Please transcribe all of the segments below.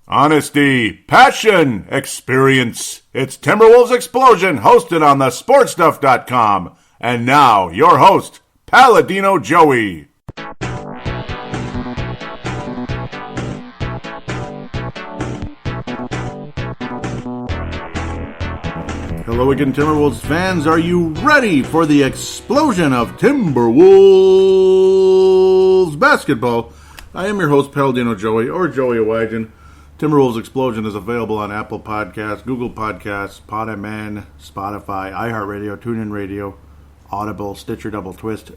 Honesty, passion, experience. It's Timberwolves Explosion, hosted on the sportstuff.com. And now, your host, Paladino Joey. Hello again, Timberwolves fans. Are you ready for the explosion of Timberwolves basketball? I am your host, Paladino Joey, or Joey Awajan. Timberwolves Explosion is available on Apple Podcasts, Google Podcasts, Podman, Spotify, iHeartRadio, TuneIn Radio, Audible, Stitcher, Double Twist.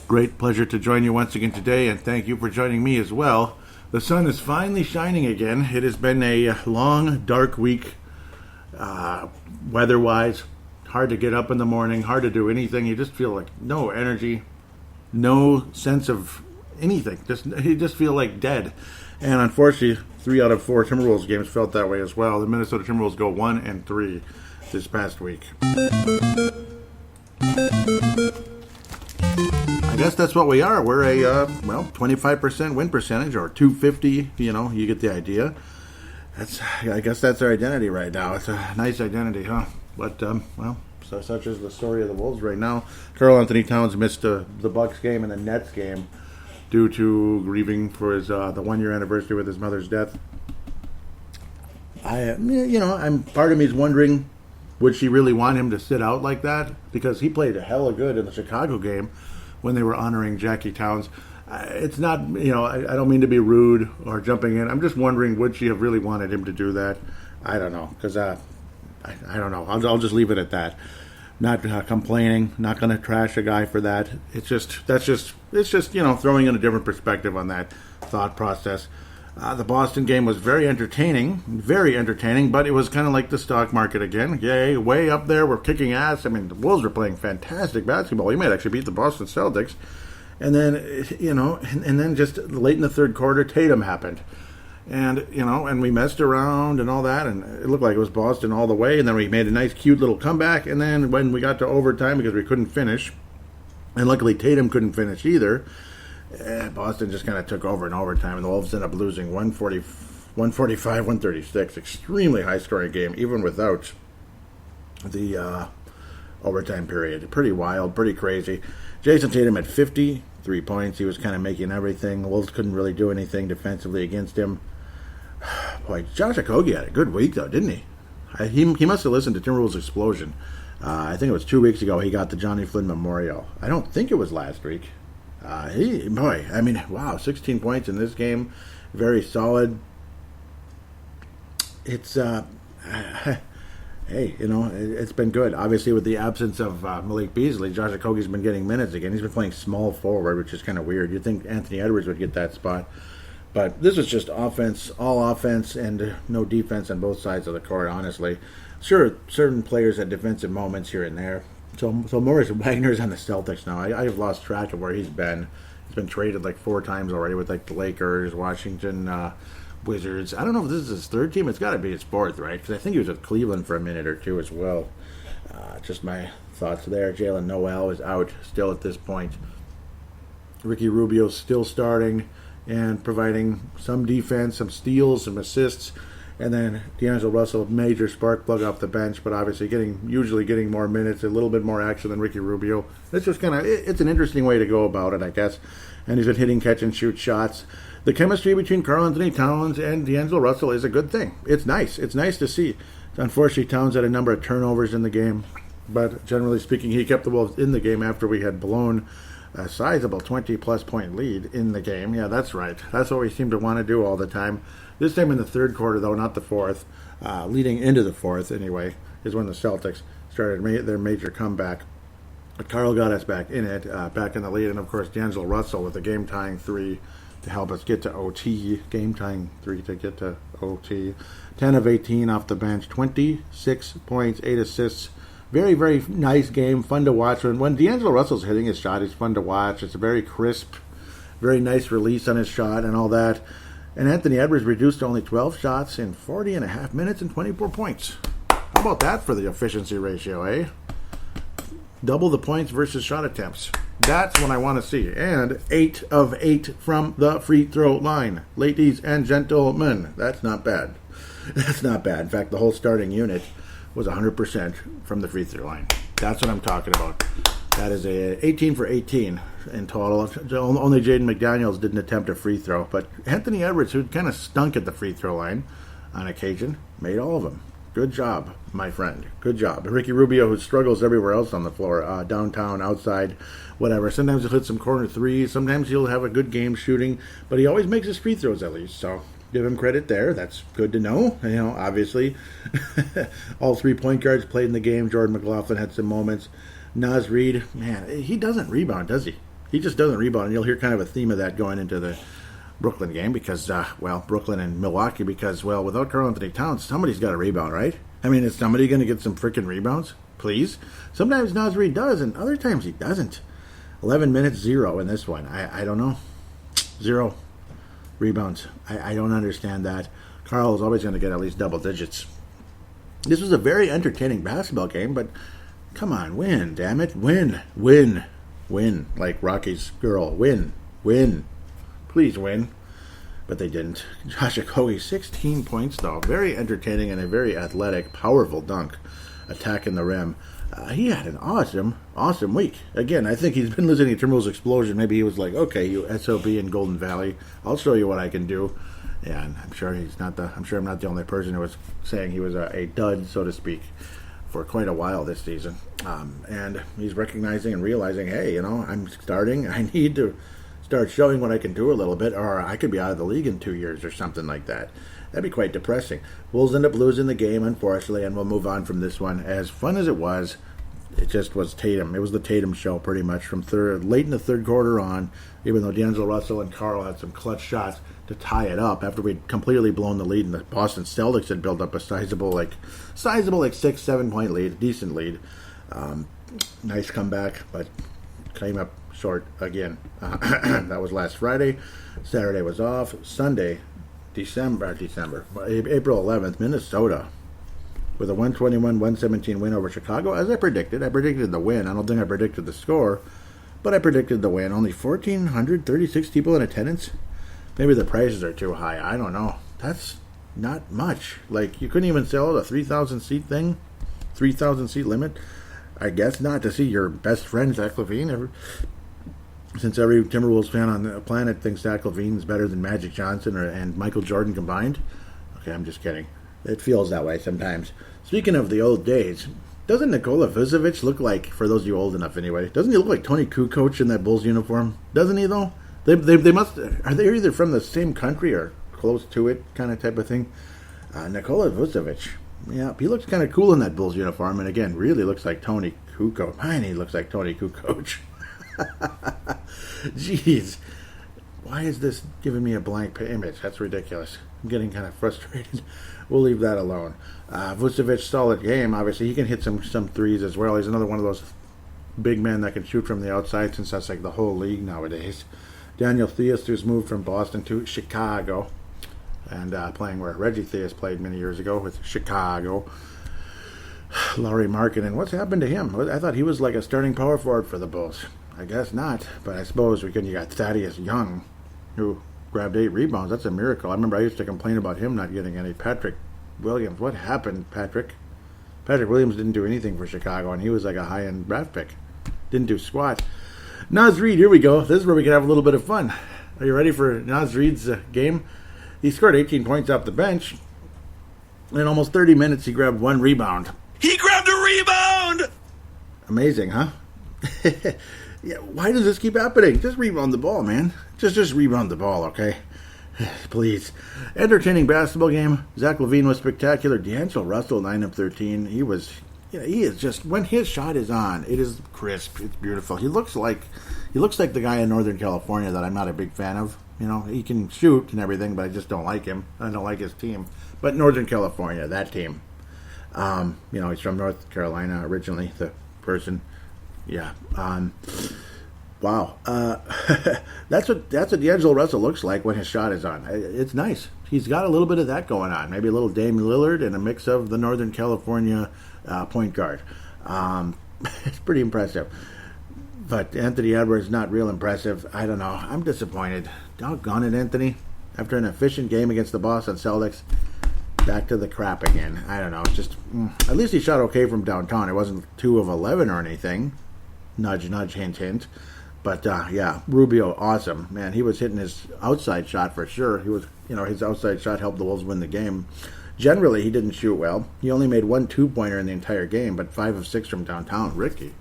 Great pleasure to join you once again today, and thank you for joining me as well. The sun is finally shining again. It has been a long, dark week, weather-wise. Hard to get up in the morning, hard to do anything. You just feel like no energy, no sense of anything. You just feel like dead. And unfortunately, 3 out of 4 Timberwolves games felt that way as well. The Minnesota Timberwolves go 1-3 this past week. I guess that's what we are. We're a 25% win percentage, or 250. You get the idea. I guess that's our identity right now. It's a nice identity, huh? But so such is the story of the Wolves right now. Karl Anthony Towns missed the Bucks game and the Nets game due to grieving for his the 1-year anniversary with his mother's death. I'm part of me is wondering, would she really want him to sit out like that? Because he played a hella good in the Chicago game when they were honoring Jackie Towns. It's not, I don't mean to be rude or jumping in. I'm just wondering, would she have really wanted him to do that? I don't know, because I don't know. I'll just leave it at that. Not complaining, not going to trash a guy for that. It's just throwing in a different perspective on that thought process. The Boston game was very entertaining, but it was kind of like the stock market again. Yay, way up there, we're kicking ass. I mean, the Wolves were playing fantastic basketball. We might actually beat the Boston Celtics. And then, and then just late in the third quarter, Tatum happened. And, and we messed around and all that, and it looked like it was Boston all the way, and then we made a nice, cute little comeback, and then when we got to overtime, because we couldn't finish, and luckily Tatum couldn't finish either, Boston just kind of took over in overtime, and the Wolves ended up losing 145-136. Extremely high-scoring game, even without the overtime period. Pretty wild, pretty crazy. Jason Tatum had 53 points. He was kind of making everything. The Wolves couldn't really do anything defensively against him. Boy, Josh Okogie had a good week, though, didn't he? He must have listened to Timberwolves Explosion. I think it was 2 weeks ago he got the Johnny Flynn Memorial. I don't think it was last week. 16 points in this game. Very solid. It's, hey, it's been good. Obviously, with the absence of Malik Beasley, Josh Okogie's been getting minutes again. He's been playing small forward, which is kind of weird. You'd think Anthony Edwards would get that spot. But this is just offense, all offense, and no defense on both sides of the court, honestly. Sure, certain players had defensive moments here and there. So Morris Wagner's on the Celtics now. I have lost track of where he's been. He's been traded like 4 times already with like the Lakers, Washington Wizards. I don't know if this is his third team. It's got to be his fourth, right? Because I think he was with Cleveland for a minute or two as well. Just my thoughts there. Jalen Noel is out still at this point. Ricky Rubio's still starting and providing some defense, some steals, some assists. And then D'Angelo Russell, major spark plug off the bench, but obviously usually getting more minutes, a little bit more action than Ricky Rubio. It's just it's an interesting way to go about it, I guess. And he's been hitting catch and shoot shots. The chemistry between Karl Anthony Towns and D'Angelo Russell is a good thing. It's nice. It's nice to see. Unfortunately, Towns had a number of turnovers in the game, but generally speaking, he kept the Wolves in the game after we had blown a sizable 20-plus point lead in the game. Yeah, that's right. That's what we seem to want to do all the time. This time in the third quarter, though, not the fourth, leading into the fourth anyway, is when the Celtics started their major comeback. But Karl got us back in it, back in the lead, and of course D'Angelo Russell with a game-tying 3 to help us get to OT. Game-tying 3 to get to OT. 10 of 18 off the bench, 26 points, 8 assists. Very, very nice game, fun to watch. When D'Angelo Russell's hitting his shot, he's fun to watch. It's a very crisp, very nice release on his shot and all that. And Anthony Edwards reduced to only 12 shots in 40.5 minutes and 24 points. How about that for the efficiency ratio, eh? Double the points versus shot attempts. That's what I want to see. And 8 of 8 from the free throw line. Ladies and gentlemen, that's not bad. That's not bad. In fact, the whole starting unit was 100% from the free throw line. That's what I'm talking about. That is a 18 for 18 in total. Only Jaden McDaniels didn't attempt a free throw. But Anthony Edwards, who kind of stunk at the free throw line on occasion, made all of them. Good job, my friend. Good job. Ricky Rubio, who struggles everywhere else on the floor, downtown, outside, whatever. Sometimes he'll hit some corner threes. Sometimes he'll have a good game shooting. But he always makes his free throws at least. So give him credit there. That's good to know. You know, obviously, all 3 point guards played in the game. Jordan McLaughlin had some moments. Naz Reid, man, he doesn't rebound, does he? He just doesn't rebound. And you'll hear kind of a theme of that going into the Brooklyn game because, Brooklyn and Milwaukee because, without Karl Anthony Towns, somebody's got to rebound, right? I mean, is somebody going to get some freaking rebounds? Please? Sometimes Naz Reid does, and other times he doesn't. 11 minutes, 0 in this one. I don't know. 0 rebounds. I don't understand that. Karl is always going to get at least double digits. This was a very entertaining basketball game, but come on, win, damn it. Win. Like Rocky's girl. Win. Please win. But they didn't. Josh Okogie, 16 points, though. Very entertaining and a very athletic, powerful dunk. Attacking the rim. He had an awesome week. Again, I think he's been listening to Timberwolves Explosion. Maybe he was like, okay, you SOB in Golden Valley, I'll show you what I can do. Yeah, and I'm sure I'm not the only person who was saying he was a dud, so to speak, for quite a while this season. And he's recognizing and realizing, hey, I'm starting. I need to start showing what I can do a little bit, or I could be out of the league in 2 years or something like that. That'd be quite depressing. Wolves end up losing the game, unfortunately, and we'll move on from this one. As fun as it was Tatum. It was the Tatum show pretty much from late in the third quarter on, even though D'Angelo Russell and Karl had some clutch shots to tie it up after we'd completely blown the lead, and the Boston Celtics had built up a sizable 6-7 point lead, decent lead. Nice comeback, but came up short again. That was last Friday. Saturday was off. Sunday, April 11th, Minnesota, with a 121-117 win over Chicago, as I predicted. I predicted the win. I don't think I predicted the score, but I predicted the win. Only 1,436 people in attendance. Maybe the prices are too high. I don't know. That's not much. Like, you couldn't even sell a 3,000 seat thing? 3,000 seat limit? I guess not, to see your best friend, Zach LaVine. Since every Timberwolves fan on the planet thinks Zach LaVine's better than Magic Johnson and Michael Jordan combined. Okay, I'm just kidding. It feels that way sometimes. Speaking of the old days, doesn't Nikola Vucevic look like, for those of you old enough anyway, doesn't he look like Tony Kukoc in that Bulls uniform? Doesn't he, though? They must, are they either from the same country or close to it, kind of type of thing? Nikola Vucevic, yeah, he looks kind of cool in that Bulls uniform, and again, really looks like Tony Kukoc. Man, he looks like Tony Kukoc. Jeez, why is this giving me a blank image? That's ridiculous. I'm getting kind of frustrated. We'll leave that alone. Vucevic, solid game. Obviously, he can hit some threes as well. He's another one of those big men that can shoot from the outside, since that's like the whole league nowadays. Daniel Theus, who's moved from Boston to Chicago, and playing where Reggie Theus played many years ago with Chicago. Lauri Markkanen, what's happened to him? I thought he was like a starting power forward for the Bulls. I guess not, but I suppose you got Thaddeus Young, who grabbed 8 rebounds. That's a miracle. I remember I used to complain about him not getting any. Patrick Williams, what happened, Patrick? Patrick Williams didn't do anything for Chicago, and he was like a high-end draft pick. Didn't do squat. Naz Reid, here we go. This is where we can have a little bit of fun. Are you ready for Naz Reid's game? He scored 18 points off the bench. In almost 30 minutes, he grabbed 1 rebound. He grabbed a rebound! Amazing, huh? Yeah, why does this keep happening? Just rebound the ball, man. Just rebound the ball, okay? Please. Entertaining basketball game. Zach LaVine was spectacular. D'Angelo Russell, 9 of 13. He is just, when his shot is on, it is crisp. It's beautiful. He looks like the guy in Northern California that I'm not a big fan of. He can shoot and everything, but I just don't like him. I don't like his team. But Northern California, that team. He's from North Carolina originally, the person. Yeah. Wow. That's what D'Angelo Russell looks like when his shot is on. It's nice. He's got a little bit of that going on. Maybe a little Dame Lillard and a mix of the Northern California point guard. It's pretty impressive. But Anthony Edwards, not real impressive. I don't know. I'm disappointed. Doggone it, Anthony. After an efficient game against the Boston Celtics, back to the crap again. I don't know. It's just, at least he shot okay from downtown. It wasn't 2 of 11 or anything. Nudge, nudge, hint, hint. But, yeah, Rubio, awesome. Man, he was hitting his outside shot for sure. He was, his outside shot helped the Wolves win the game. Generally, he didn't shoot well. He only made 1 2-pointer in the entire game, but 5 of 6 from downtown. Ricky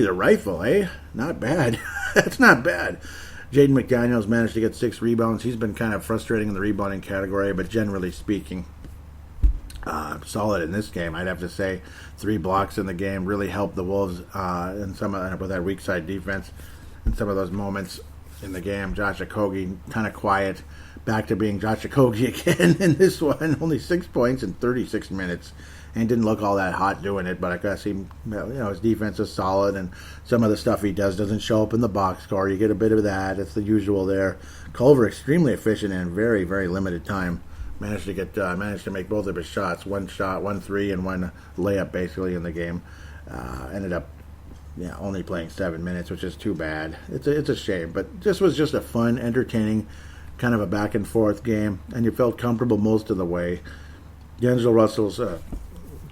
the rifle, eh? Not bad. That's not bad. Jaden McDaniels managed to get 6 rebounds. He's been kind of frustrating in the rebounding category, but generally speaking, solid in this game. I'd have to say 3 blocks in the game really helped the Wolves in some with that weak side defense in some of those moments in the game. Josh Okogie kind of quiet, back to being Josh Okogie again in this one. Only 6 points in 36 minutes. And didn't look all that hot doing it, but I guess his defense is solid, and some of the stuff he does doesn't show up in the box score. You get a bit of that. It's the usual there. Culver extremely efficient in very, very limited time. Managed to make both of his shots. 1 shot, 1 3, and 1 layup basically in the game. Ended up only playing 7 minutes, which is too bad. It's a shame, but this was just a fun, entertaining, kind of a back and forth game, and you felt comfortable most of the way. D'Angelo Russell's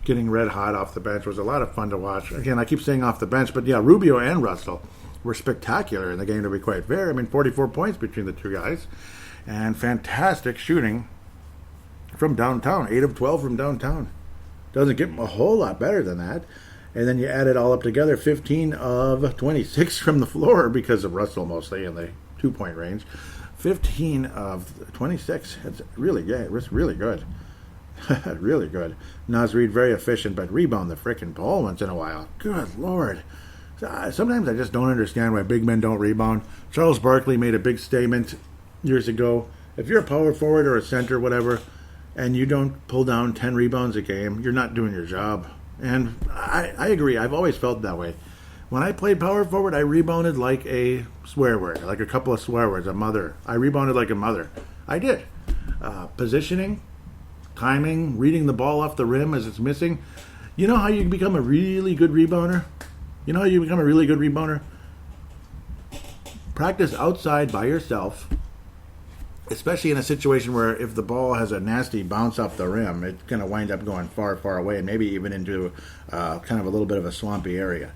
getting red hot off the bench was a lot of fun to watch. Again, I keep saying off the bench, but yeah, Rubio and Russell were spectacular in the game, to be quite fair. I mean, 44 points between the 2 guys, and fantastic shooting from downtown. 8 of 12 from downtown. Doesn't get a whole lot better than that. And then you add it all up together, 15 of 26 from the floor because of Russell mostly in the 2-point range. 15 of 26. It's really good. It's really good. Really good. Naz Reid, very efficient, but rebound the frickin' ball once in a while. Good Lord. Sometimes I just don't understand why big men don't rebound. Charles Barkley made a big statement years ago. If you're a power forward or a center, whatever, and you don't pull down 10 rebounds a game, you're not doing your job. And I agree. I've always felt that way. When I played power forward, I rebounded like a swear word, like a couple of swear words, a mother. I rebounded like a mother. I did. Positioning, timing, reading the ball off the rim as it's missing. You know how you become a really good rebounder? Practice outside by yourself, especially in a situation where if the ball has a nasty bounce off the rim, it's going to wind up going far, far away, and maybe even into kind of a little bit of a swampy area.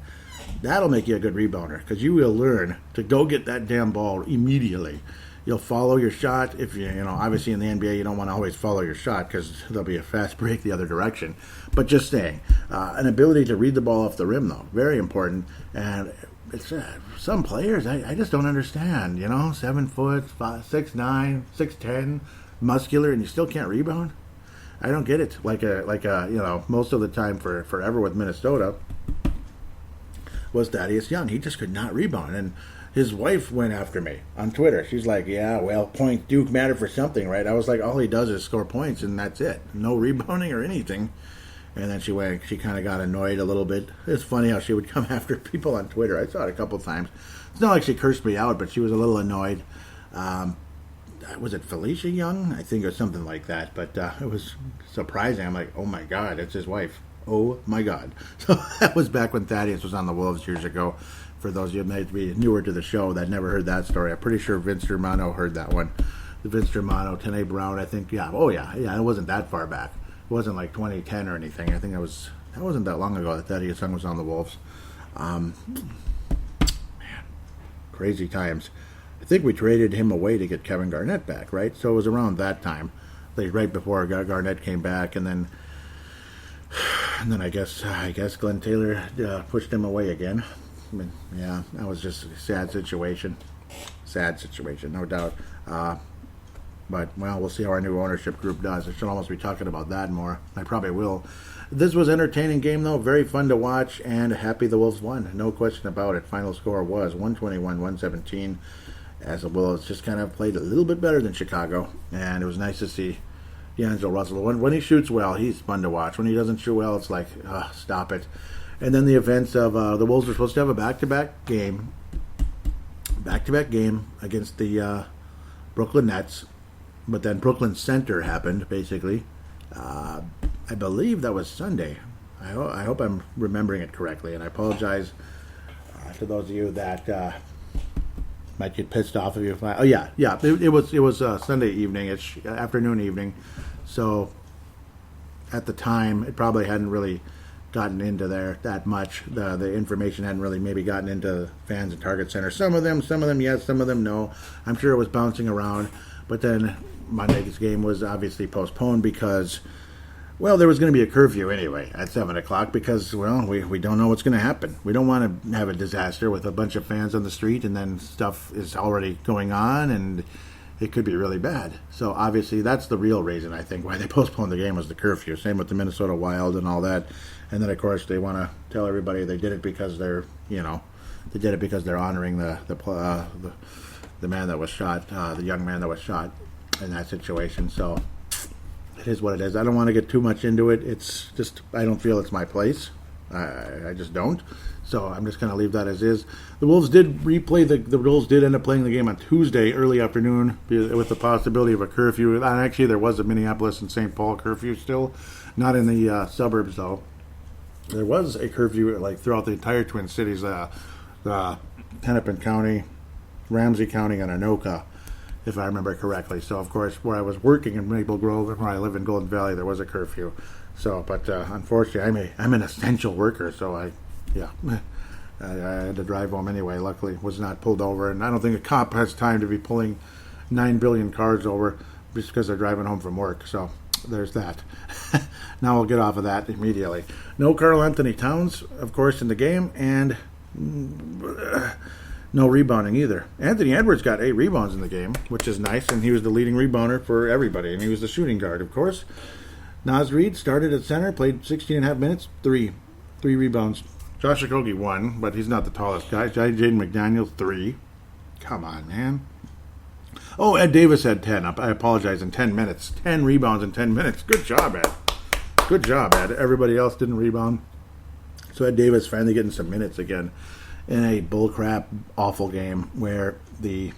That'll make you a good rebounder, because you will learn to go get that damn ball immediately. You'll follow your shot. If obviously in the NBA, you don't want to always follow your shot because there'll be a fast break the other direction. But just saying, an ability to read the ball off the rim, though, very important. And it's some players I just don't understand. 7 foot, 6'9", 6'10", muscular, and you still can't rebound. I don't get it. Most of the time forever with Minnesota was Thaddeus Young. He just could not rebound, and his wife went after me on Twitter. She's like, yeah, well, points do matter for something, right? I was like, all he does is score points, and that's it. No rebounding or anything. And then she kind of got annoyed a little bit. It's funny how she would come after people on Twitter. I saw it a couple times. It's not like she cursed me out, but she was a little annoyed. Was it Felicia Young? I think, or something like that. But it was surprising. I'm like, oh, my God, it's his wife. Oh, my God. So that was back when Thaddeus was on the Wolves years ago. For those of you who may be newer to the show that never heard that story, I'm pretty sure Vince Germano heard that one. Vince Germano, Tanae Brown, I think, yeah. Oh, yeah, it wasn't that far back. It wasn't like 2010 or anything. I think that wasn't that long ago that Thaddeus Young was on the Wolves. Man, crazy times. I think we traded him away to get Kevin Garnett back, right? So it was around that time, like right before Garnett came back, and then I guess Glenn Taylor pushed him away again. I mean, yeah, that was just a sad situation, no doubt. But, well, we'll see how our new ownership group does. I should almost be talking about that more. I probably will. This was an entertaining game, though. Very fun to watch, and happy the Wolves won. No question about it. Final score was 121-117, as the Wolves just kind of played a little bit better than Chicago. And it was nice to see D'Angelo Russell. When he shoots well, he's fun to watch. When he doesn't shoot well, it's like, stop it. And then the events of the Wolves were supposed to have a back-to-back game against the Brooklyn Nets. But then Brooklyn Center happened, basically. I believe that was Sunday. I hope I'm remembering it correctly, and I apologize to those of you that might get pissed off of you. It was Sunday evening, it's afternoon, evening. So at the time, it probably hadn't really gotten into there that much. The information hadn't really maybe gotten into fans at Target Center. Some of them yes, some of them no. I'm sure it was bouncing around. But then Monday's game was obviously postponed because, well, there was going to be a curfew anyway at 7 o'clock because, well, we don't know what's going to happen. We don't want to have a disaster with a bunch of fans on the street and then stuff is already going on and it could be really bad. So obviously that's the real reason, I think, why they postponed the game was the curfew. Same with the Minnesota Wild and all that. And then, of course, they want to tell everybody they did it because they're honoring the man that was shot, the young man that was shot in that situation. So it is what it is. I don't want to get too much into it. It's just, I don't feel it's my place. I just don't. So I'm just going to leave that as is. The Wolves did replay, the Wolves did end up playing the game on Tuesday, early afternoon, with the possibility of a curfew. And actually, there was a Minneapolis and St. Paul curfew still. Not in the suburbs, though. There was a curfew throughout the entire Twin Cities, Hennepin County, Ramsey County, and Anoka, if I remember correctly. So, of course, where I was working in Maple Grove, and where I live in Golden Valley, there was a curfew. So, but unfortunately, I'm an essential worker, so I had to drive home anyway. Luckily, was not pulled over, and I don't think a cop has time to be pulling 9 billion cars over just because they're driving home from work. So, there's that. Now we'll get off of that immediately. No Karl Anthony Towns, of course, in the game, and no rebounding either. Anthony Edwards got 8 rebounds in the game, which is nice, and he was the leading rebounder for everybody, and he was the shooting guard, of course. Naz Reid started at center, played 16 and a half minutes, 3 rebounds. Josh Okogie 1, but he's not the tallest guy. Jaden McDaniels 3. Come on, man. Oh, Ed Davis had 10. I apologize, in 10 minutes. 10 rebounds in 10 minutes. Good job, Ed. Good job, Ed. Everybody else didn't rebound. So Ed Davis finally getting some minutes again in a bullcrap, awful game where they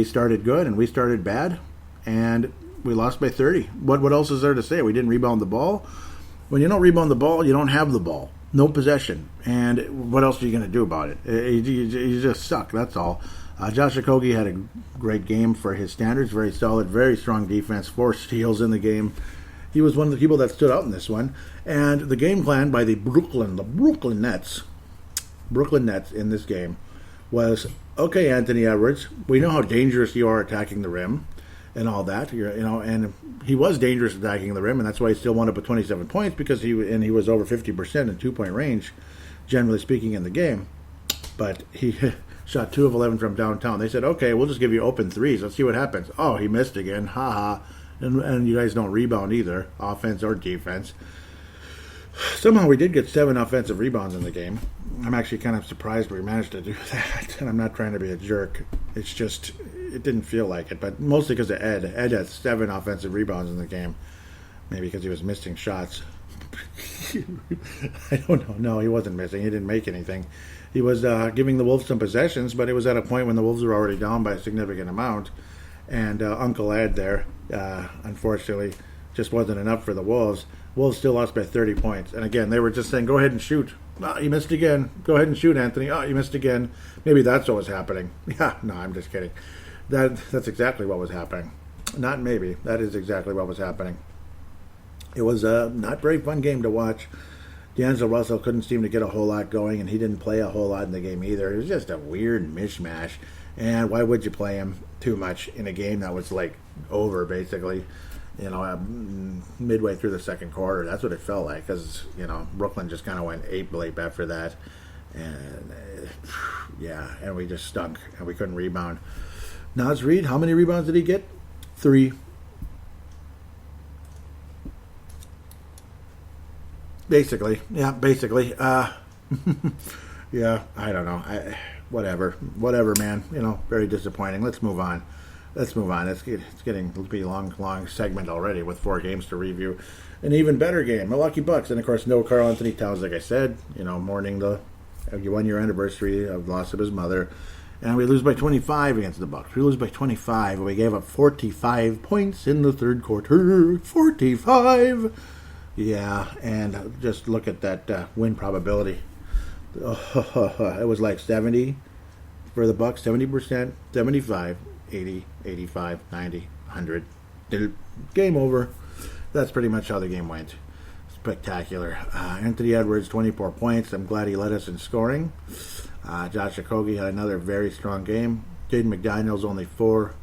started good and we started bad, and we lost by 30. What else is there to say? We didn't rebound the ball. When you don't rebound the ball, you don't have the ball. No possession. And what else are you going to do about it? You just suck, that's all. Josh Okogie had a great game for his standards. Very solid, very strong defense. 4 steals in the game. He was one of the people that stood out in this one. And the game plan by the Brooklyn Nets in this game was, okay, Anthony Edwards, we know how dangerous you are attacking the rim and all that. And he was dangerous attacking the rim, and that's why he still wound up with 27 points because he was over 50% in 2-point range, generally speaking, in the game. But he shot 2 of 11 from downtown. They said, okay, we'll just give you open threes. Let's see what happens. Oh, he missed again. Ha. And you guys don't rebound either, offense or defense. Somehow we did get 7 offensive rebounds in the game. I'm actually kind of surprised we managed to do that. And I'm not trying to be a jerk. It's just, it didn't feel like it. But mostly because of Ed. Ed had 7 offensive rebounds in the game. Maybe because he was missing shots. I don't know. No, he wasn't missing. He didn't make anything. He was giving the Wolves some possessions, but it was at a point when the Wolves were already down by a significant amount. And Uncle Ed there, unfortunately, just wasn't enough for the Wolves. Wolves still lost by 30 points. And again, they were just saying, go ahead and shoot. Oh, you missed again. Go ahead and shoot, Anthony. Oh, you missed again. Maybe that's what was happening. Yeah, no, I'm just kidding. That's exactly what was happening. Not maybe. That is exactly what was happening. It was a not very fun game to watch. D'Angelo Russell couldn't seem to get a whole lot going, and he didn't play a whole lot in the game either. It was just a weird mishmash. And why would you play him too much in a game that was over, basically? Midway through the second quarter. That's what it felt like, because Brooklyn just kind of went ape-leap after that, and and we just stunk, and we couldn't rebound. Naz Reid, how many rebounds did he get? 3. Basically. Yeah, I don't know. Whatever, man. Very disappointing. Let's move on. It's getting to be a long segment already with 4 games to review. An even better game, Milwaukee Bucks, and of course no Karl Anthony Towns, like I said. Mourning the 1-year anniversary of the loss of his mother, and we lose by 25 against the Bucks. We lose by 25, and we gave up 45 points in the third quarter. 45. Yeah, and just look at that win probability. It was like 70 for the Bucks, 70%, 75, 80, 85, 90, 100. Game over. That's pretty much how the game went. Spectacular. Anthony Edwards, 24 points. I'm glad he led us in scoring. Josh Okogie had another very strong game. Jaden McDaniels only 4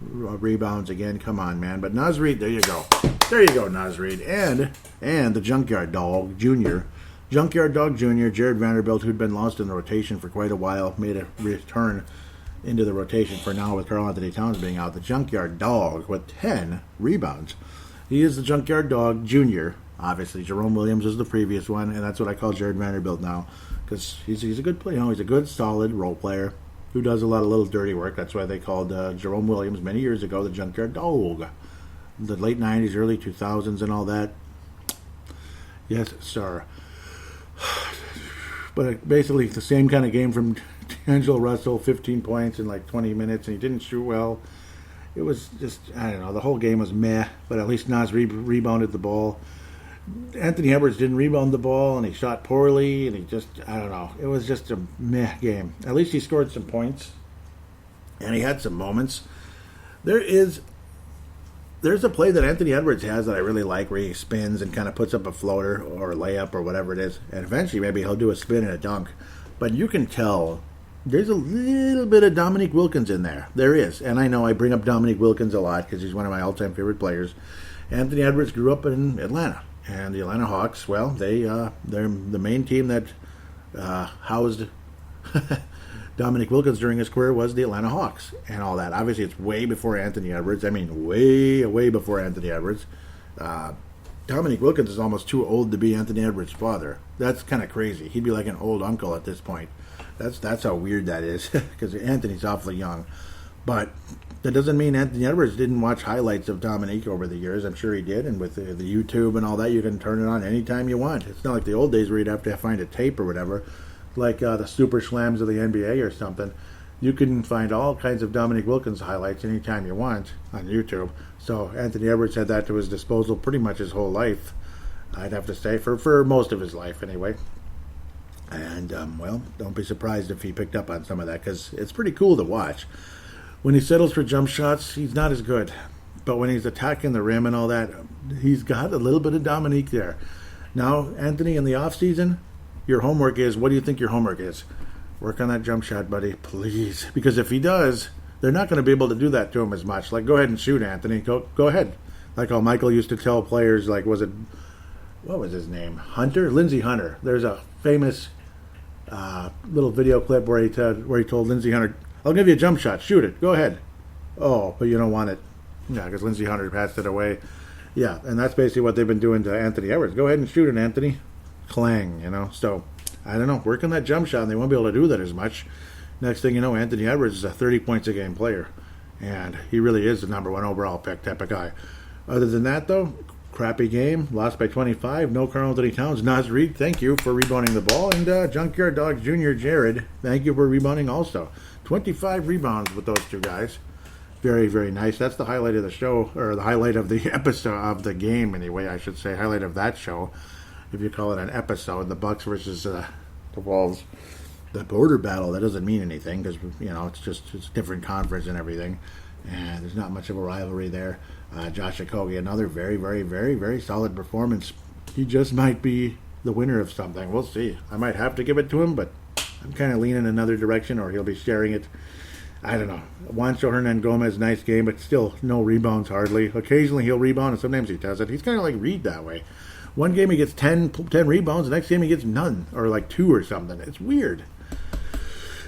rebounds again. Come on, man. But Naz Reid, there you go. There you go, Naz Reid. And the Junkyard Dog Jr. Junkyard Dog Jr., Jared Vanderbilt, who'd been lost in the rotation for quite a while, made a return into the rotation for now with Karl Anthony Towns being out. The Junkyard Dog with 10 rebounds. He is the Junkyard Dog Jr. Obviously, Jerome Williams was the previous one, and that's what I call Jared Vanderbilt now because he's a good player. He's a good, solid role player who does a lot of little dirty work. That's why they called Jerome Williams many years ago the Junkyard Dog. The late 90s, early 2000s, and all that. Yes, sir. But basically, the same kind of game from D'Angelo Russell, 15 points in like 20 minutes, and he didn't shoot well. It was just, I don't know, the whole game was meh, but at least Naz rebounded the ball. Anthony Edwards didn't rebound the ball, and he shot poorly, and he just, I don't know. It was just a meh game. At least he scored some points, and he had some moments. There's a play that Anthony Edwards has that I really like where he spins and kind of puts up a floater or a layup or whatever it is, and eventually maybe he'll do a spin and a dunk. But you can tell there's a little bit of Dominique Wilkins in there. There is, and I know I bring up Dominique Wilkins a lot because he's one of my all-time favorite players. Anthony Edwards grew up in Atlanta. And the Atlanta Hawks, well, they're the main team that housed Dominique Wilkins during his career was the Atlanta Hawks and all that. Obviously, it's way before Anthony Edwards. I mean, way before Anthony Edwards. Dominique Wilkins is almost too old to be Anthony Edwards' father. That's kind of crazy. He'd be like an old uncle at this point. That's how weird that is because Anthony's awfully young. But that doesn't mean Anthony Edwards didn't watch highlights of Dominique over the years. I'm sure he did. And with the YouTube and all that, you can turn it on anytime you want. It's not like the old days where you'd have to find a tape or whatever, like the Super Slams of the NBA or something. You can find all kinds of Dominique Wilkins highlights anytime you want on YouTube. So Anthony Edwards had that to his disposal pretty much his whole life, I'd have to say, for most of his life anyway. And, well, don't be surprised if he picked up on some of that because it's pretty cool to watch. When he settles for jump shots, he's not as good. But when he's attacking the rim and all that, he's got a little bit of Dominique there. Now, Anthony, in the offseason, your homework is, what do you think your homework is? Work on that jump shot, buddy, please. Because if he does, they're not going to be able to do that to him as much. Like, go ahead and shoot, Anthony. Go ahead. Like how Michael used to tell players, like, what was his name? Lindsey Hunter. There's a famous little video clip where he told Lindsey Hunter, I'll give you a jump shot. Shoot it. Go ahead. Oh, but you don't want it. Yeah, because Lindsey Hunter passed it away. Yeah, and that's basically what they've been doing to Anthony Edwards. Go ahead and shoot it, Anthony. Clang, So, I don't know. Work on that jump shot, and they won't be able to do that as much. Next thing you know, Anthony Edwards is a 30 points a game player. And he really is the number 1 overall pick type of guy. Other than that, though, crappy game. Lost by 25. No Karl Anthony Towns. Naz Reid, thank you for rebounding the ball. And Junkyard Dog Jr. Jared, thank you for rebounding also. 25 rebounds with those two guys. Very, very nice. That's the highlight of the show, or the highlight of the episode of the game, anyway, I should say. Highlight of that show, if you call it an episode. The Bucks versus the Wolves. The border battle, that doesn't mean anything because, it's a different conference and everything. And there's not much of a rivalry there. Josh Okogie, another very, very, very, very solid performance. He just might be the winner of something. We'll see. I might have to give it to him, but I'm kind of leaning another direction, or he'll be sharing it. I don't know. Juancho Hernan-Gomez, nice game, but still no rebounds hardly. Occasionally he'll rebound, and sometimes he doesn't. He's kind of like Reed that way. One game he gets 10 rebounds, the next game he gets none, or like 2 or something. It's weird.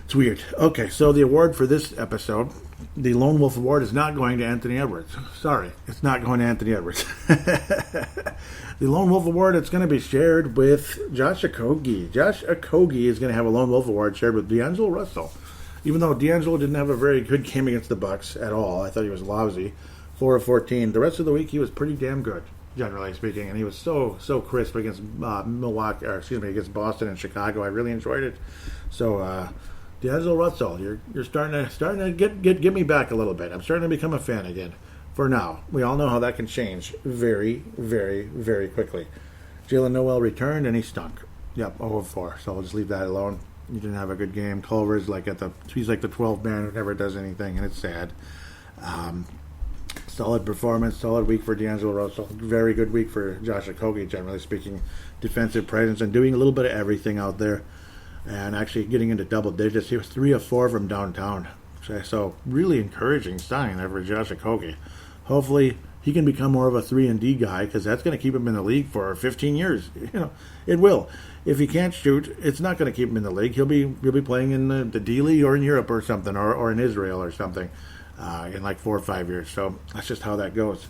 It's weird. Okay, so the award for this episode, the Lone Wolf Award, is not going to Anthony Edwards. Sorry, it's not going to Anthony Edwards. The Lone Wolf Award, it's going to be shared with Josh Okogie. Josh Okogie is going to have a Lone Wolf Award shared with D'Angelo Russell. Even though D'Angelo didn't have a very good game against the Bucks at all, I thought he was lousy. 4 of 14. The rest of the week, he was pretty damn good, generally speaking, and he was so crisp against against Boston and Chicago. I really enjoyed it. So, D'Angelo Russell, you're starting to get me back a little bit. I'm starting to become a fan again. For now, we all know how that can change very, very, very quickly. Jalen Noel returned and he stunk. Yep, 0 of 4. So I'll just leave that alone. He didn't have a good game. Culver's he's like the 12th man who never does anything, and it's sad. Solid performance, solid week for D'Angelo Russell. Very good week for Josh Okogie, generally speaking. Defensive presence and doing a little bit of everything out there. And actually getting into double digits. He was 3 of 4 from downtown. So really encouraging sign there for Josh Okogie. Hopefully he can become more of a 3-and-D guy, because that's going to keep him in the league for 15 years. It will. If he can't shoot, it's not going to keep him in the league. He'll be playing in the D League or in Europe or something, or in Israel or something in like 4 or 5 years. So that's just how that goes.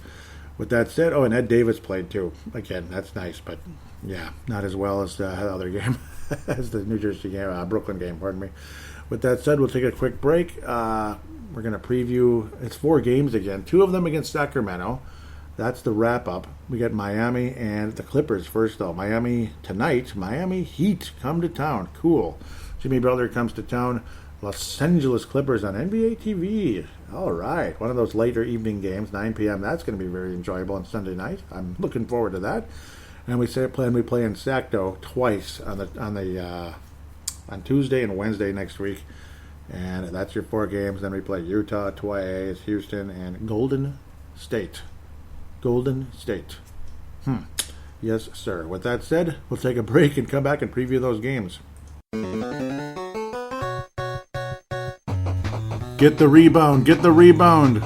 With that said, and Ed Davis played too. Again, that's nice, but yeah, not as well as the other game, as the New Jersey game, Brooklyn game, pardon me. With that said, we'll take a quick break. We're going to preview, it's 4 games again, 2 of them against Sacramento. That's the wrap-up. We got Miami and the Clippers first, though. Miami tonight. Miami Heat come to town. Cool. Jimmy Butler comes to town. Los Angeles Clippers on NBA TV. All right. One of those later evening games, 9 p.m. That's going to be very enjoyable on Sunday night. I'm looking forward to that. And we play in Sacto twice on Tuesday and Wednesday next week. And that's your 4 games. Then we play Utah twice, Houston, and Golden State. Golden State. Yes, sir. With that said, we'll take a break and come back and preview those games. Get the rebound. Get the rebound.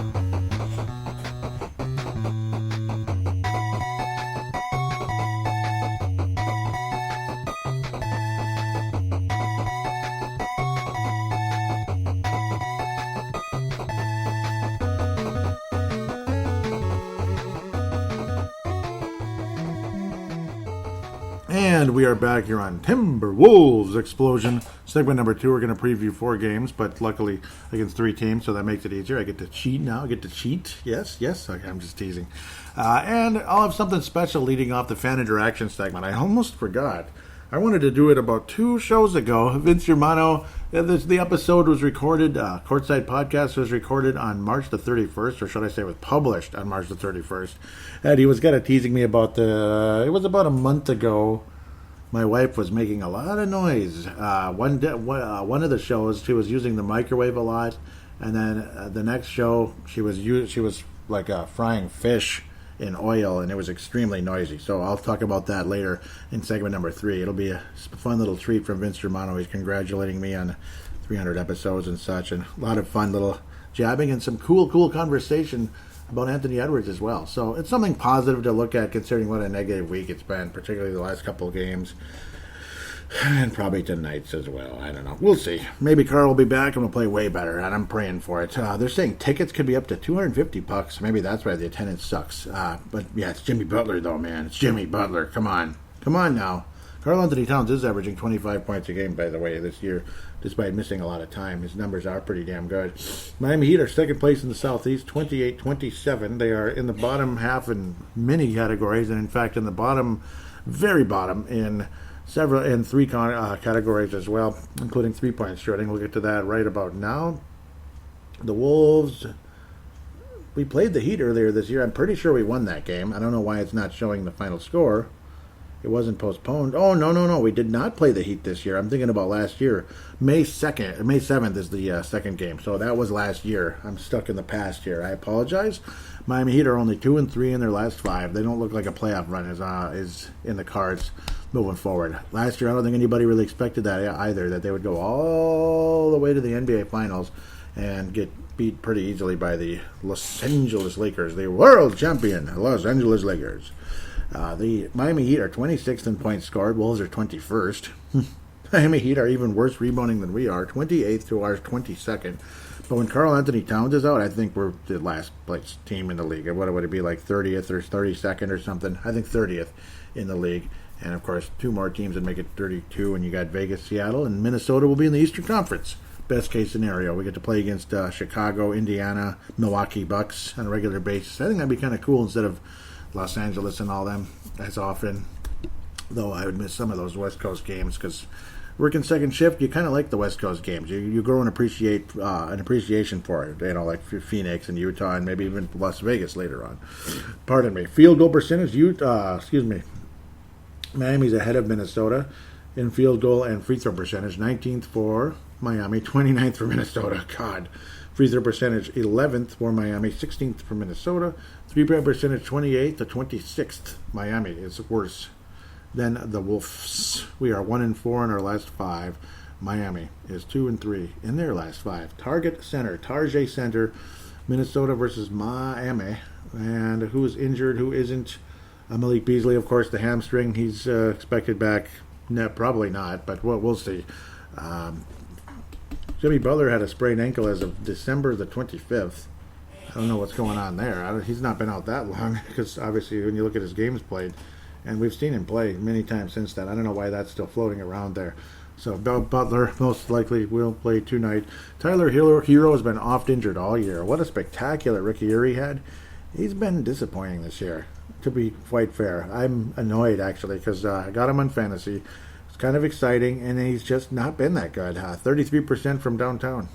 And we are back here on Timberwolves Explosion. Segment number 2, we're going to preview 4 games, but luckily against 3 teams, so that makes it easier. I get to cheat now. I get to cheat. Yes. Okay, I'm just teasing. And I'll have something special leading off the fan interaction segment. I almost forgot. I wanted to do it about 2 shows ago. Vince Germano, the episode was recorded, Courtside Podcast was recorded on March the 31st, or should I say was published on March the 31st. And he was kind of teasing me about it was about a month ago. My wife was making a lot of noise. One of the shows, she was using the microwave a lot, and then the next show, she was like frying fish in oil, and it was extremely noisy. So I'll talk about that later in segment number 3. It'll be a fun little treat from Vince Germano. He's congratulating me on 300 episodes and such, and a lot of fun little jabbing and some cool conversation about Anthony Edwards as well. So it's something positive to look at, considering what a negative week it's been, particularly the last couple of games. And probably tonight's as well. I don't know. We'll see. Maybe Karl will be back and we'll play way better, and I'm praying for it. They're saying tickets could be up to $250. Maybe that's why the attendance sucks. But yeah, it's Jimmy Butler, though, man. It's Jimmy Butler. Come on now. Karl Anthony Towns is averaging 25 points a game, by the way, this year, despite missing a lot of time. His numbers are pretty damn good. Miami Heat are second place in the Southeast, 28-27. They are in the bottom half in many categories, and in fact in the bottom, very bottom, in 3 categories as well, including 3-point shooting. We'll get to that right about now. The Wolves, we played the Heat earlier this year. I'm pretty sure we won that game. I don't know why it's not showing the final score. It wasn't postponed. Oh, no. We did not play the Heat this year. I'm thinking about last year. May 7th is the second game. So that was last year. I'm stuck in the past here. I apologize. Miami Heat are only 2-3 in their last 5. They don't look like a playoff run is in the cards moving forward. Last year, I don't think anybody really expected that either, that they would go all the way to the NBA Finals and get beat pretty easily by the Los Angeles Lakers, the world champion Los Angeles Lakers. The Miami Heat are 26th in points scored. Wolves are 21st. Miami Heat are even worse rebounding than we are, 28th to our 22nd. But when Karl Anthony Towns is out, I think we're the last place team in the league. What would it be, like 30th or 32nd or something? I think 30th in the league. And, of course, 2 more teams would make it 32, and you got Vegas, Seattle, and Minnesota will be in the Eastern Conference. Best case scenario. We get to play against Chicago, Indiana, Milwaukee Bucks on a regular basis. I think that'd be kind of cool instead of Los Angeles and all them as often. Though I would miss some of those West Coast games because working second shift, you kind of like the West Coast games. You grow an appreciation for it. Like Phoenix and Utah and maybe even Las Vegas later on. Pardon me. Field goal percentage, Miami's ahead of Minnesota. in field goal and free throw percentage. 19th for Miami, 29th for Minnesota. God. Free throw percentage 11th for Miami, 16th for Minnesota. Three-point percentage 28th to 26th. Miami is worse than the Wolves. We are 1-4 in our last 5. Miami is 2-3 in their last 5. Target center, Minnesota versus Miami. And who's injured, who isn't? Malik Beasley, of course, the hamstring. He's expected back. No, probably not, but we'll see. Jimmy Butler had a sprained ankle as of December the 25th. I don't know what's going on there. He's not been out that long because obviously when you look at his games played, and we've seen him play many times since then. I don't know why that's still floating around there. So Butler most likely will play tonight. Tyler Hero has been oft injured all year. What a spectacular rookie year he had. He's been disappointing this year, to be quite fair. I'm annoyed, actually, because I got him on fantasy. It's kind of exciting, and he's just not been that good. 33% from downtown.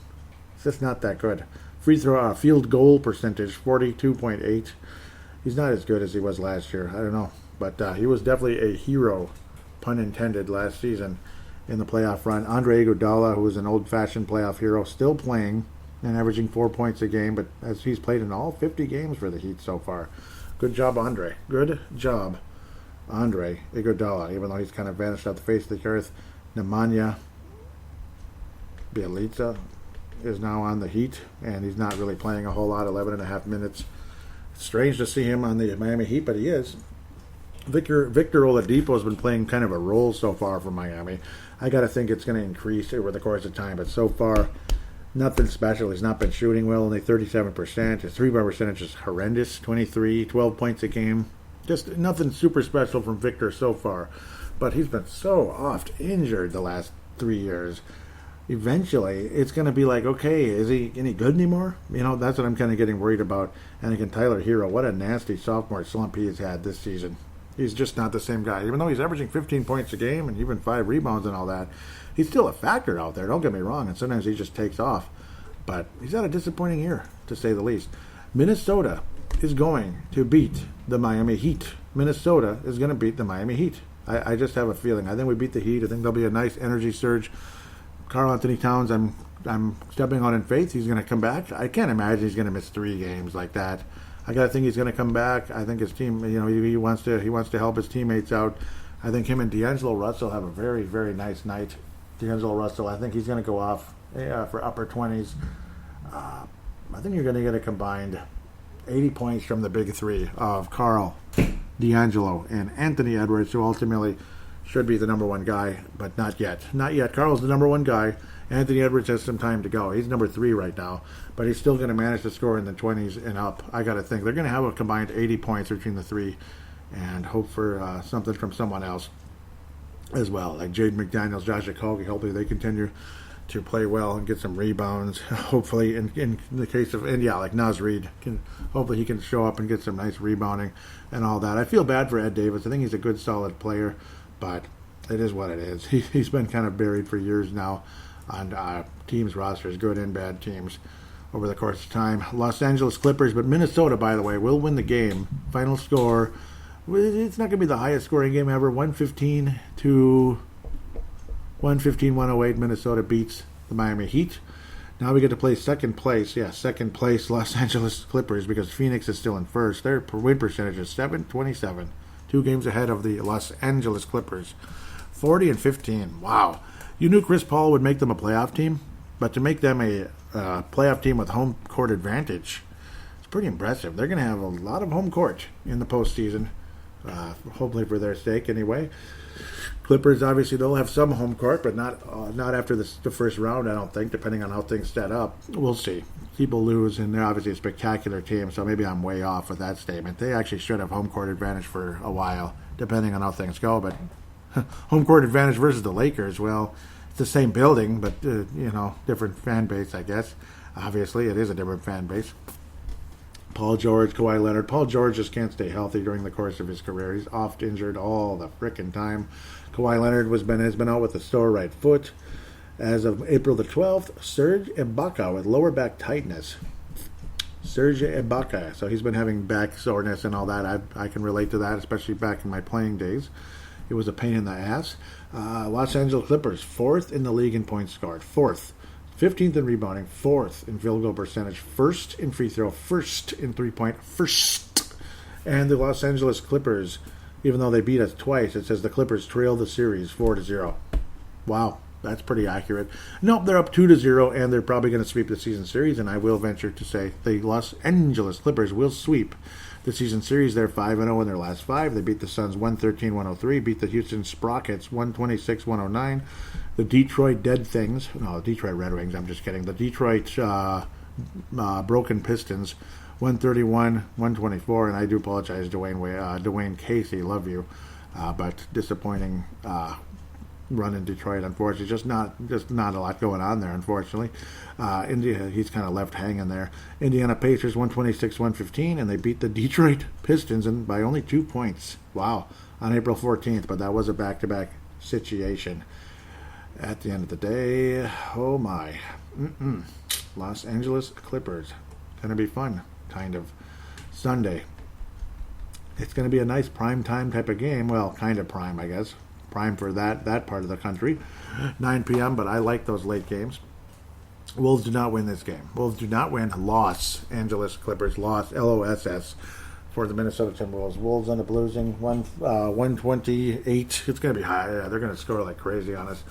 It's just not that good. Free throw, field goal percentage, 42.8. He's not as good as he was last year. I don't know. But he was definitely a hero, pun intended, last season in the playoff run. Andre Iguodala, who was an old-fashioned playoff hero, still playing and averaging 4 points a game, but as he's played in all 50 games for the Heat so far. Good job, Andre. Good job, Andre Iguodala, even though he's kind of vanished off the face of the earth. Nemanja Bjelica is now on the Heat, and he's not really playing a whole lot, 11 and a half minutes. It's strange to see him on the Miami Heat, but he is. Victor Oladipo has been playing kind of a role so far for Miami. I got to think it's going to increase over the course of time, but so far, nothing special. He's not been shooting well, only 37%. His three-point percentage is horrendous, 23, 12 points a game. Just nothing super special from Victor so far. But he's been so oft injured the last 3 years. Eventually, it's going to be like, okay, is he any good anymore? You know, that's what I'm kind of getting worried about. And again, Tyler Hero, what a nasty sophomore slump he has had this season. He's just not the same guy. Even though he's averaging 15 points a game and even 5 rebounds and all that, he's still a factor out there, don't get me wrong, and sometimes he just takes off. But he's had a disappointing year, to say the least. Minnesota is going to beat the Miami Heat. Minnesota is going to beat the Miami Heat. I just have a feeling. I think we beat the Heat. I think there'll be a nice energy surge. Karl Anthony Towns, I'm stepping on in faith. He's going to come back. I can't imagine he's going to miss 3 games like that. I got to think he's going to come back. I think his team, he wants to help his teammates out. I think him and D'Angelo Russell have a very, very nice night. D'Angelo Russell, I think he's going to go off for upper 20s. I think you're going to get a combined 80 points from the big 3 of Karl, D'Angelo, and Anthony Edwards, who ultimately should be the number 1 guy, but not yet. Not yet. Karl's the number 1 guy. Anthony Edwards has some time to go. He's number 3 right now, but he's still going to manage to score in the 20s and up. I got to think they're going to have a combined 80 points between the 3 and hope for something from someone else as well, like Jaden McDaniels, Josh Okogie. Hopefully they continue to play well and get some rebounds. Hopefully, in the case of, and yeah, like Naz Reid, hopefully he can show up and get some nice rebounding and all that. I feel bad for Ed Davis. I think he's a good, solid player, but it is what it is. He's been kind of buried for years now on teams' rosters, good and bad teams, over the course of time. Los Angeles Clippers, but Minnesota, by the way, will win the game. Final score, it's not going to be the highest scoring game ever. 115-108. Minnesota beats the Miami Heat. Now we get to play second place. Yeah, second place Los Angeles Clippers, because Phoenix is still in first. Their win percentage is .727. 2 games ahead of the Los Angeles Clippers. 40-15. Wow. You knew Chris Paul would make them a playoff team, but to make them a playoff team with home court advantage, it's pretty impressive. They're going to have a lot of home court in the postseason, hopefully for their sake anyway. Clippers, obviously, they'll have some home court, but not after the first round, I don't think, depending on how things set up. We'll see. People lose, and they're obviously a spectacular team, so maybe I'm way off with that statement. They actually should have home court advantage for a while, depending on how things go, but home court advantage versus the Lakers, well, it's the same building, but, different fan base, I guess. Obviously, it is a different fan base. Paul George, Kawhi Leonard. Paul George just can't stay healthy during the course of his career. He's oft injured all the frickin' time. Kawhi Leonard has been out with a sore right foot. As of April the 12th, Serge Ibaka with lower back tightness. Serge Ibaka. So he's been having back soreness and all that. I can relate to that, especially back in my playing days. It was a pain in the ass. Los Angeles Clippers, 4th in the league in points scored. 4th. 15th in rebounding. 4th in field goal percentage. 1st in free throw. 1st in three-point. 1st. And the Los Angeles Clippers, even though they beat us twice, it says the Clippers trailed the series 4-0. Wow. That's pretty accurate. Nope, they're up 2-0, and they're probably going to sweep the season series, and I will venture to say the Los Angeles Clippers will sweep the season series. They're 5-0 in their last 5. They beat the Suns 113-103, beat the Houston Sprockets 126-109, the Detroit Detroit Red Wings, I'm just kidding, the Detroit Broken Pistons 131-124, and I do apologize, Dwayne Casey, love you, but disappointing run in Detroit, unfortunately. Just not a lot going on there, unfortunately. He's kind of left hanging there. Indiana Pacers 126-115, and they beat the Detroit Pistons by only 2 points. Wow, on April 14th, but that was a back-to-back situation. At the end of the day, oh my. Los Angeles Clippers. Going to be fun, kind of. Sunday. It's going to be a nice prime time type of game. Well, kind of prime, I guess. Prime for that part of the country. 9 p.m., but I like those late games. Wolves do not win this game. Wolves do not win. Los Angeles Clippers loss, LOSS, for the Minnesota Timberwolves. Wolves end up losing 128. It's going to be high. Yeah, they're going to score like crazy on us.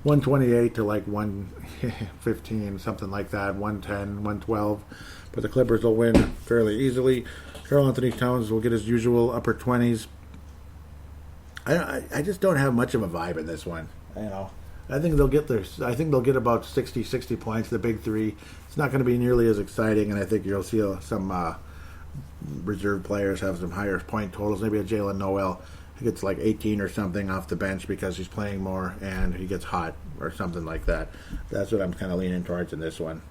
128 to like 115, something like that. 110, 112. But the Clippers will win fairly easily. Karl Anthony Towns will get his usual upper 20s. I just don't have much of a vibe in this one. I think they'll get about 60 points, the big three. It's not going to be nearly as exciting, and I think you'll see some reserve players have some higher point totals. Maybe a Jalen Noel, he gets like 18 or something off the bench because he's playing more and he gets hot or something like that. That's what I'm kind of leaning towards in this one.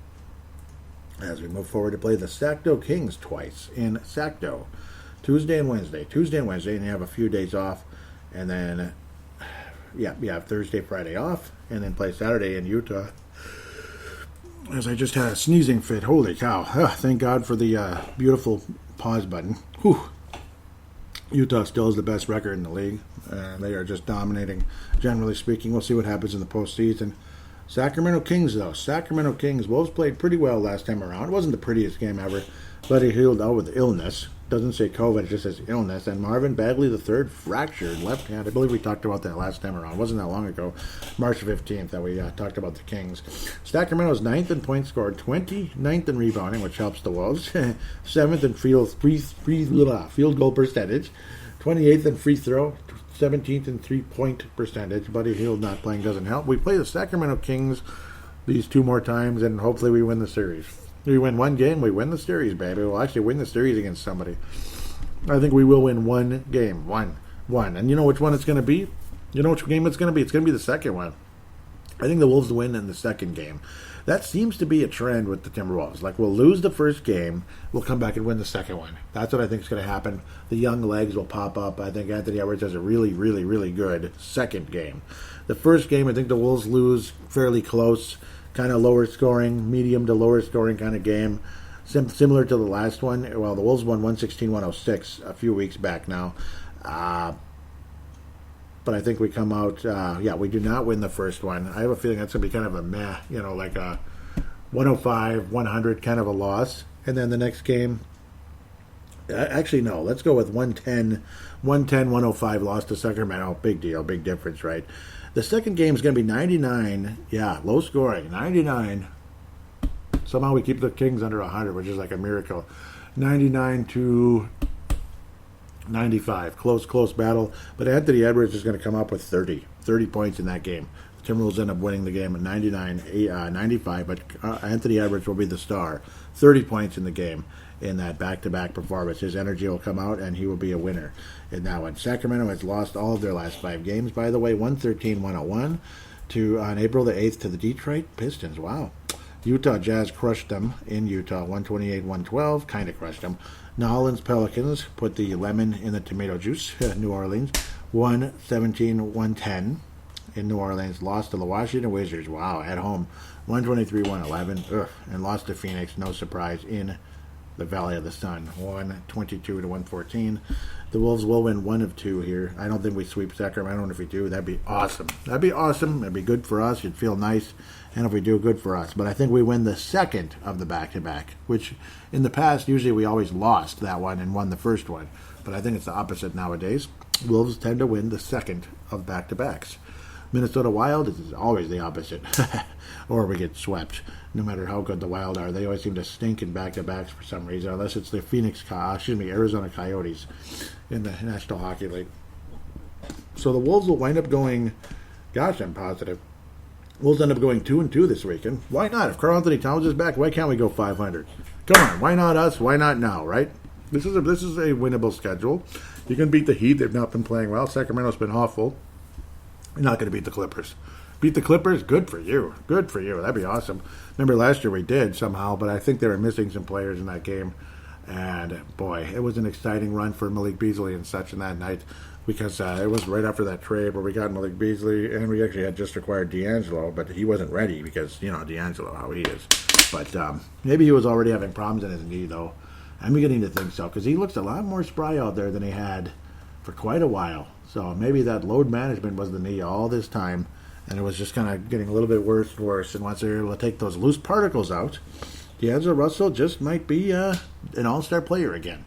As we move forward to play the Sacto Kings twice in Sacto. Tuesday and Wednesday, and you have a few days off. And then, you have Thursday, Friday off, and then play Saturday in Utah. As I just had a sneezing fit. Holy cow. Thank God for the beautiful pause button. Whew. Utah still has the best record in the league. They are just dominating, generally speaking. We'll see what happens in the postseason. Sacramento Kings, though. Sacramento Kings. Wolves played pretty well last time around. It wasn't the prettiest game ever. Buddy Hield out with illness. Doesn't say COVID, it just says illness. And Marvin Bagley III fractured left hand. I believe we talked about that last time around. It wasn't that long ago, March 15th, that we talked about the Kings. Sacramento's 9th in points scored, 29th in rebounding, which helps the Wolves. 7th in field goal percentage, 28th in free throw, 17th in three-point percentage. Buddy Hield not playing doesn't help. We play the Sacramento Kings these 2 more times, and hopefully we win the series. We win one game, we win the series, baby. We'll actually win the series against somebody. I think we will win one game. One. And you know which one it's going to be? You know which game it's going to be? It's going to be the second one. I think the Wolves win in the second game. That seems to be a trend with the Timberwolves. Like, we'll lose the first game, we'll come back and win the second one. That's what I think is going to happen. The young legs will pop up. I think Anthony Edwards has a really, really, really good second game. The first game, I think the Wolves lose fairly close. Kind of lower scoring, medium to lower scoring kind of game. Similar to the last one. Well, the Wolves won 116-106 a few weeks back now. But I think we come out, we do not win the first one. I have a feeling that's going to be kind of a meh, like a 105-100 kind of a loss. And then the next game, actually, no, let's go with 110-105 loss to Sacramento. Big deal, big difference, right? The second game is going to be 99. Yeah, low scoring. 99. Somehow we keep the Kings under 100, which is like a miracle. 99-95. Close battle. But Anthony Edwards is going to come up with 30 points in that game. The Timberwolves end up winning the game at 99-95, but Anthony Edwards will be the star. 30 points in the game. In that back-to-back performance, his energy will come out, and he will be a winner in that one. Sacramento has lost all of their last 5 games, by the way, 113-101 on April the 8th to the Detroit Pistons. Wow. Utah Jazz crushed them in Utah, 128-112, kind of crushed them. New Orleans Pelicans put the lemon in the tomato juice. New Orleans, 117-110 in New Orleans. Lost to the Washington Wizards, wow, at home, 123-111, and lost to Phoenix, no surprise, in the Valley of the Sun, 122 to 114. The Wolves will win one of two here. I don't think we sweep Sacramento, and if we do, that'd be awesome. That'd be awesome. It'd be good for us. It'd feel nice, and if we do, good for us. But I think we win the second of the back-to-back, which in the past, usually we always lost that one and won the first one. But I think it's the opposite nowadays. Wolves tend to win the second of back-to-backs. Minnesota Wild is always the opposite. Or we get swept. No matter how good the Wild are, they always seem to stink in back-to-backs for some reason, unless it's the Arizona Coyotes in the National Hockey League. So the Wolves will wind up going, gosh, I'm positive. Wolves end up going 2-2 this weekend. Why not? If Karl Anthony Towns is back, why can't we go 500? Come on, why not us? Why not now, right? This is a winnable schedule. You can beat the Heat. They've not been playing well. Sacramento's been awful. You're not going to beat the Clippers. Beat the Clippers? Good for you. Good for you. That'd be awesome. Remember last year we did somehow, but I think they were missing some players in that game. And, boy, it was an exciting run for Malik Beasley and such in that night because it was right after that trade where we got Malik Beasley, and we actually had just acquired D'Angelo, but he wasn't ready because, D'Angelo, how he is. But maybe he was already having problems in his knee, though. I'm beginning to think so because he looks a lot more spry out there than he had for quite a while. So maybe that load management was the knee all this time, and it was just kind of getting a little bit worse and worse. And once they're able to take those loose particles out, D'Angelo Russell just might be an all-star player again.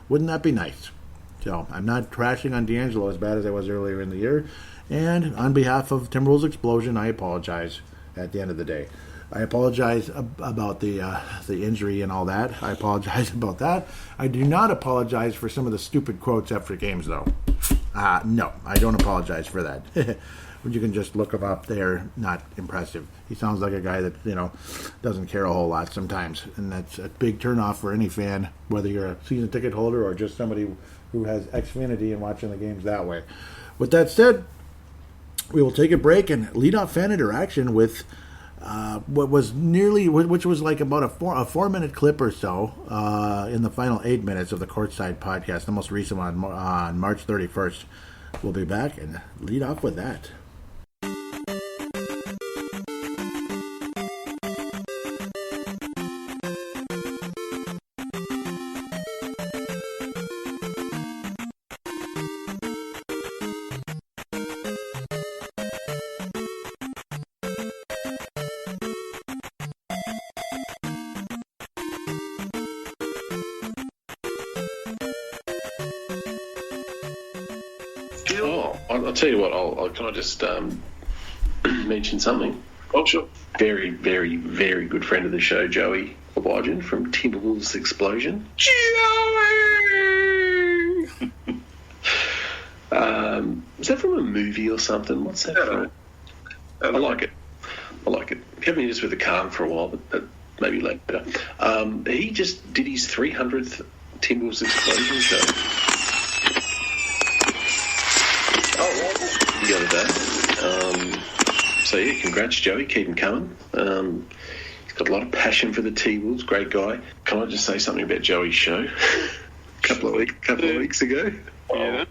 Wouldn't that be nice? So I'm not trashing on D'Angelo as bad as I was earlier in the year. And on behalf of Timberwolves Explosion, I apologize at the end of the day. I apologize about the injury and all that. I apologize about that. I do not apologize for some of the stupid quotes after games, though. No, I don't apologize for that. You can just look him up. They're not impressive. He sounds like a guy that, doesn't care a whole lot sometimes. And that's a big turnoff for any fan, whether you're a season ticket holder or just somebody who has Xfinity and watching the games that way. With that said, we will take a break and lead off fan interaction with which was like about a 4-minute clip or so in the final 8 minutes of the Courtside podcast, the most recent one on March 31st. We'll be back and lead off with that. I'll tell you what, can I just mention something? Oh, sure. Very, very, very good friend of the show, Joey Obligin from Timberwolves Explosion. Joey! Is that from a movie or something? What's that from? I like it. We haven't used this with the calm for a while, but maybe later. He just did his 300th Timberwolves Explosion show. The other day. So yeah, congrats, Joey. Keep him coming. He's got a lot of passion for the T-Wolves. Great guy. Can I just say something about Joey's show? a couple of weeks ago. Yeah.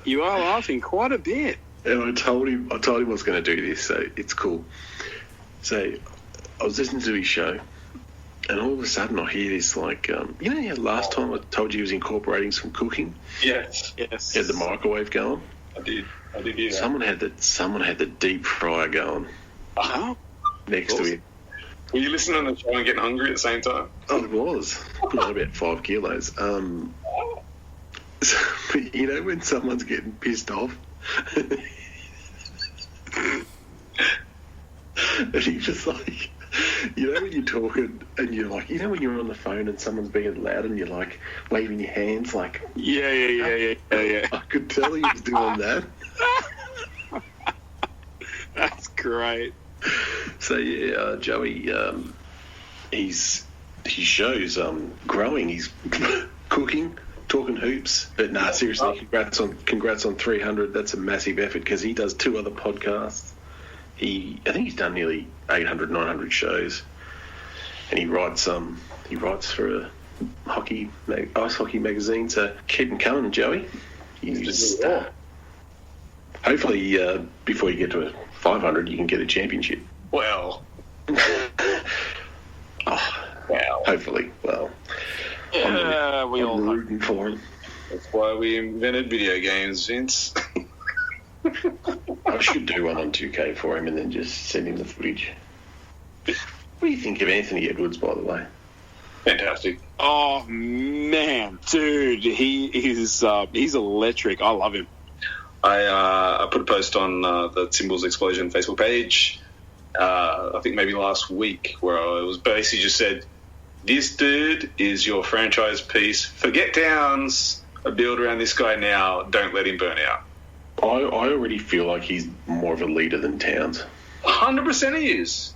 You are laughing quite a bit. And I told him I was going to do this, so it's cool. So I was listening to his show, and all of a sudden I hear this how last time I told you he was incorporating some cooking? Yes. He had the microwave going. I did hear that. Someone had the deep fryer going. Next to him. Were you listening to the show and getting hungry at the same time? Oh, it was. Put on about 5 kilos. So, when someone's getting pissed off, and he's just like, when you're talking and you're like, when you're on the phone and someone's being loud and you're like waving your hands like, yeah. I could tell he was doing that. That's great. So yeah, Joey, his show's growing. He's cooking, talking hoops. But seriously, congrats on 300. That's a massive effort because he does 2 other podcasts. I think he's done nearly 800, 900 shows, and he writes for a ice hockey magazine. So keep him coming, Joey. Hopefully, before you get to a 500, you can get a championship. Well, Hopefully. Well, Yeah, we all I'm hope. rooting for him. That's why we invented video games, Vince. I should do one on 2K for him and then just send him the footage. What do you think of Anthony Edwards, by the way? Fantastic. Oh man, dude, he's electric. I love him. I put a post on the Timberwolves Explosion Facebook page, I think maybe last week, where I was basically just said, this dude is your franchise piece. Forget Towns. Build around this guy now. Don't let him burn out. I already feel like he's more of a leader than Towns. 100% he is.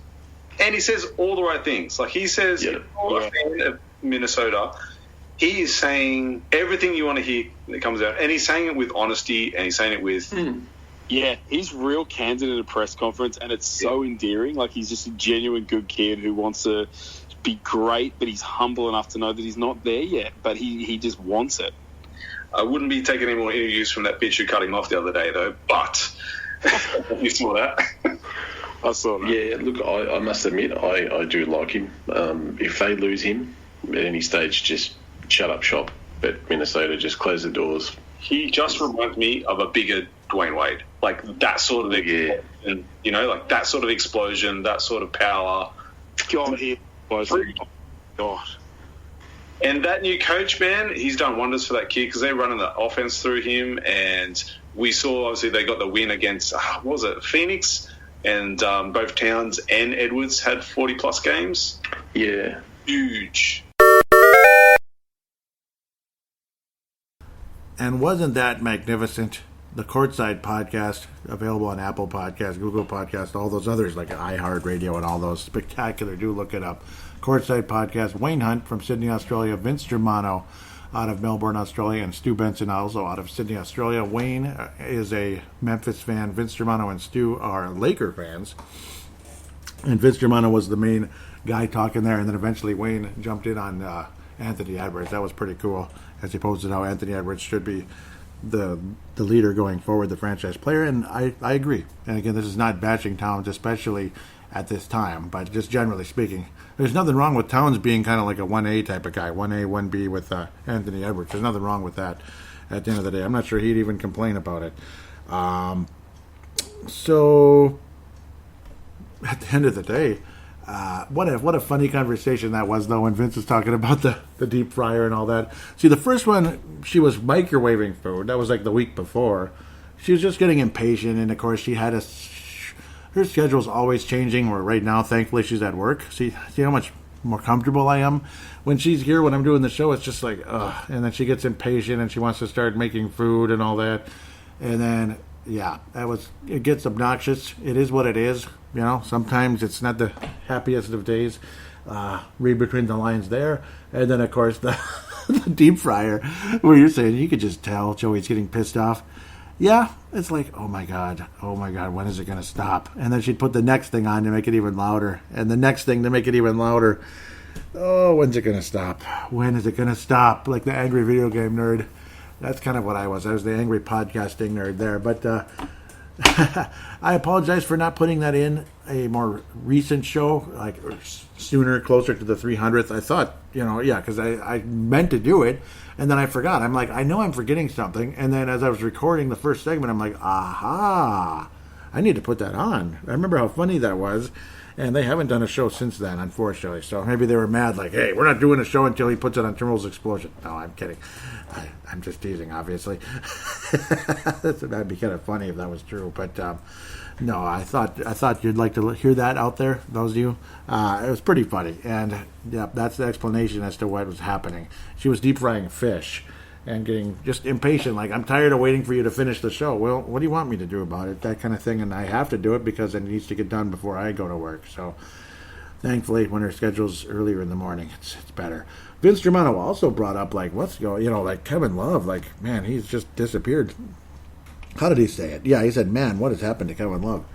And he says all the right things. Like he says, Yeah. if you're a fan of Minnesota, he is saying everything you want to hear that comes out. And he's saying it with honesty, and he's saying it with... Yeah, he's real candid at a press conference, and it's so endearing. Like, he's just a genuine good kid who wants to be great, but he's humble enough to know that he's not there yet, but he just wants it. I wouldn't be taking any more interviews from that bitch who cut him off the other day, though. But you saw that. I saw that. Yeah, look, I must admit, I do like him. If they lose him at any stage, just shut up shop. But Minnesota, just close the doors. He just reminds me of a bigger Dwayne Wade. Like that sort of explosion, you know, like that sort of explosion, that sort of power. God, he was. God. And that new coach, man, he's done wonders for that kid because they're running the offense through him. And we saw, obviously, they got the win against, what was it, Phoenix? And both Towns and Edwards had 40-plus games. Yeah. Huge. And wasn't that magnificent? The Courtside podcast, available on Apple Podcasts, Google Podcasts, all those others like iHeartRadio and all those. Spectacular. Do look it up. Courtside podcast. Wayne Hunt from Sydney, Australia. Vince Germano out of Melbourne, Australia. And Stu Benson also out of Sydney, Australia. Wayne is a Memphis fan. Vince Germano and Stu are Laker fans. And Vince Germano was the main guy talking there. And then eventually Wayne jumped in on Anthony Edwards. That was pretty cool, as he posted how Anthony Edwards should be the leader going forward, the franchise player, and I agree. And again, this is not bashing Towns, especially at this time, but just generally speaking, there's nothing wrong with Towns being kind of like a 1A type of guy, 1A, 1B with Anthony Edwards. There's nothing wrong with that at the end of the day. I'm not sure he'd even complain about it. So, at the end of the day, what a funny conversation that was, though, when Vince was talking about the deep fryer and all that. See, the first one, she was microwaving food. That was like the week before. She was just getting impatient, and of course, she had her schedule's always changing. Where right now, thankfully, she's at work. See how much more comfortable I am when she's here. When I'm doing the show, it's just like, ugh. And then she gets impatient, and she wants to start making food and all that. And then, yeah, it gets obnoxious. It is what it is. You know, sometimes it's not the happiest of days. Read between the lines there. And then, of course, the deep fryer, where you're saying you could just tell Joey's getting pissed off. Yeah, it's like, oh my God, when is it going to stop? And then she'd put the next thing on to make it even louder. And the next thing to make it even louder. Oh, when's it going to stop? When is it going to stop? Like the angry video game nerd. That's kind of what I was. I was the angry podcasting nerd there. But I apologize for not putting that in a more recent show, like sooner, closer to the 300th. I thought, because I meant to do it, and then I forgot. I'm like, I know I'm forgetting something. And then as I was recording the first segment, I'm like, aha, I need to put that on. I remember how funny that was. And they haven't done a show since then, unfortunately. So maybe they were mad, like, hey, we're not doing a show until he puts it on Timberwolves Explosion. No, I'm kidding. I'm just teasing, obviously. That'd be kind of funny if that was true. But no, I thought you'd like to hear that out there, those of you. It was pretty funny. And yeah, that's the explanation as to what was happening. She was deep frying fish and getting just impatient, like, I'm tired of waiting for you to finish the show. Well, what do you want me to do about it? That kind of thing, and I have to do it because it needs to get done before I go to work. So, thankfully, when her schedule's earlier in the morning, it's better. Vince Germano also brought up, like, like Kevin Love, like, man, he's just disappeared. How did he say it? Yeah, he said, man, what has happened to Kevin Love?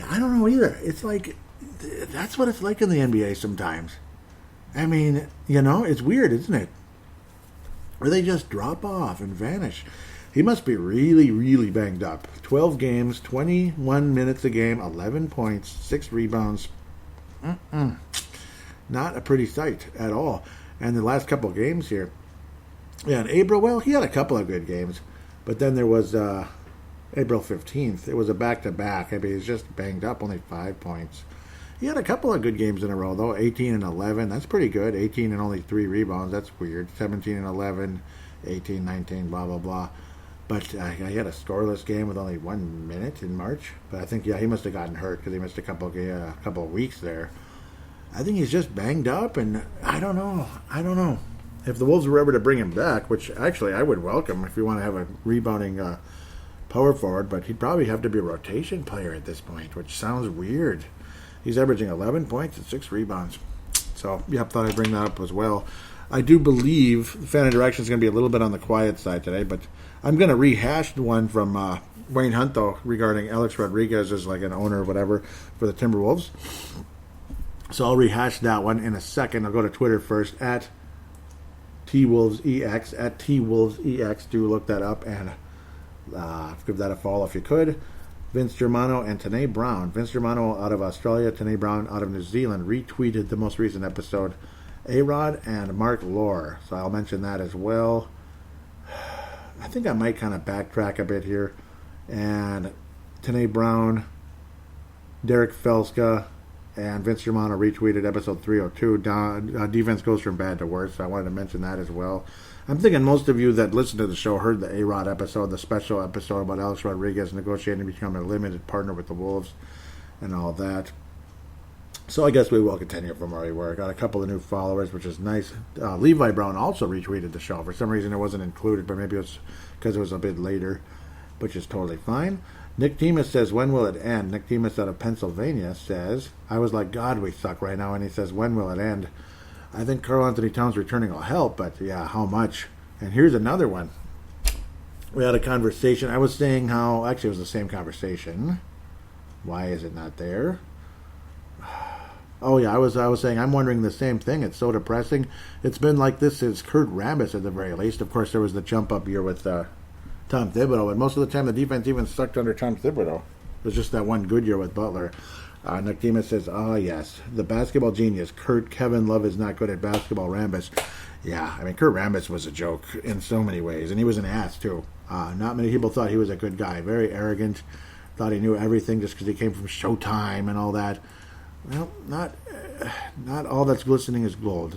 I don't know either. It's like, that's what it's like in the NBA sometimes. I mean, it's weird, isn't it? Or they just drop off and vanish. He must be really, really banged up. 12 games, 21 minutes a game, 11 points, 6 rebounds. Not a pretty sight at all. And the last couple of games here, yeah, in April, well, he had a couple of good games, but then there was April 15th. It was a back-to-back. I mean, he's just banged up, only 5 points. He had a couple of good games in a row, though. 18 and 11. That's pretty good. 18 and only 3 rebounds. That's weird. 17 and 11. 18, 19, blah, blah, blah. But he had a scoreless game with only 1 minute in March. But I think, he must have gotten hurt because he missed a couple of weeks there. I think he's just banged up, and I don't know. If the Wolves were ever to bring him back, which actually I would welcome if you want to have a rebounding power forward, but he'd probably have to be a rotation player at this point, which sounds weird. He's averaging 11 points and 6 rebounds. So, thought I'd bring that up as well. I do believe fan interaction is going to be a little bit on the quiet side today, but I'm going to rehash the one from Wayne Hunt, though, regarding Alex Rodriguez as like an owner or whatever for the Timberwolves. So I'll rehash that one in a second. I'll go to Twitter first, at TWolvesEX, at TWolvesEX. Do look that up and give that a follow if you could. Vince Germano and Tanae Brown. Vince Germano out of Australia, Tanae Brown out of New Zealand retweeted the most recent episode. A-Rod and Mark Lohr. So I'll mention that as well. I think I might kind of backtrack a bit here. And Tanae Brown, Derek Felska, and Vince Germano retweeted episode 302. Defense goes from bad to worse. So I wanted to mention that as well. I'm thinking most of you that listen to the show heard the A-Rod episode, the special episode about Alex Rodriguez negotiating to become a limited partner with the Wolves and all that. So I guess we will continue from where we were. Got a couple of new followers, which is nice. Levi Brown also retweeted the show. For some reason it wasn't included, but maybe it was because it was a bit later, which is totally fine. Nick Demas says, when will it end? Nick Demas out of Pennsylvania says, I was like, God, we suck right now. And he says, when will it end? I think Karl Anthony Towns returning will help, but yeah, how much? And here's another one. We had a conversation. I was saying how, actually it was the same conversation. Why is it not there? Oh yeah, I was saying I'm wondering the same thing. It's so depressing. It's been like this since Kurt Rambis at the very least. Of course, there was the jump up year with Tom Thibodeau, but most of the time the defense even sucked under Tom Thibodeau. It was just that one good year with Butler. Nick Demas says, yes, the basketball genius, Kevin Love is not good at basketball. Rambis. Yeah, I mean, Kurt Rambis was a joke in so many ways, and he was an ass too. Not many people thought he was a good guy. Very arrogant. Thought he knew everything just because he came from Showtime and all that. Well, not all that's glistening is gold,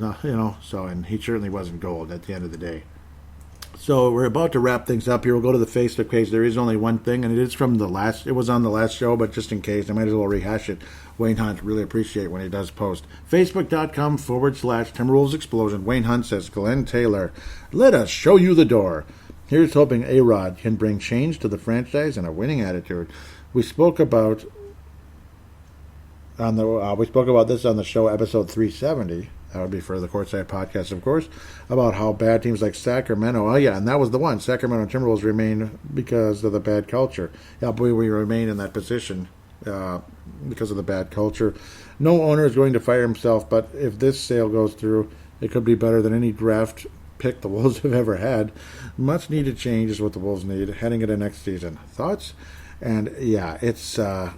so, and he certainly wasn't gold at the end of the day. So we're about to wrap things up here. We'll go to the Facebook page. There is only one thing, and it is from it was on the last show, but just in case, I might as well rehash it. Wayne Hunt, really appreciate when he does post. Facebook.com/Timberwolves Explosion. Wayne Hunt says, Glenn Taylor, let us show you the door. Here's hoping A-Rod can bring change to the franchise and a winning attitude. We spoke about this on the show, episode 370. That would be for the Courtside Podcast, of course, about how bad teams like Sacramento. Oh, yeah, and that was the one. Sacramento Timberwolves remain because of the bad culture. Yeah, we remain in that position because of the bad culture. No owner is going to fire himself, but if this sale goes through, it could be better than any draft pick the Wolves have ever had. Much needed change is what the Wolves need heading into next season. Thoughts? And, yeah, it's so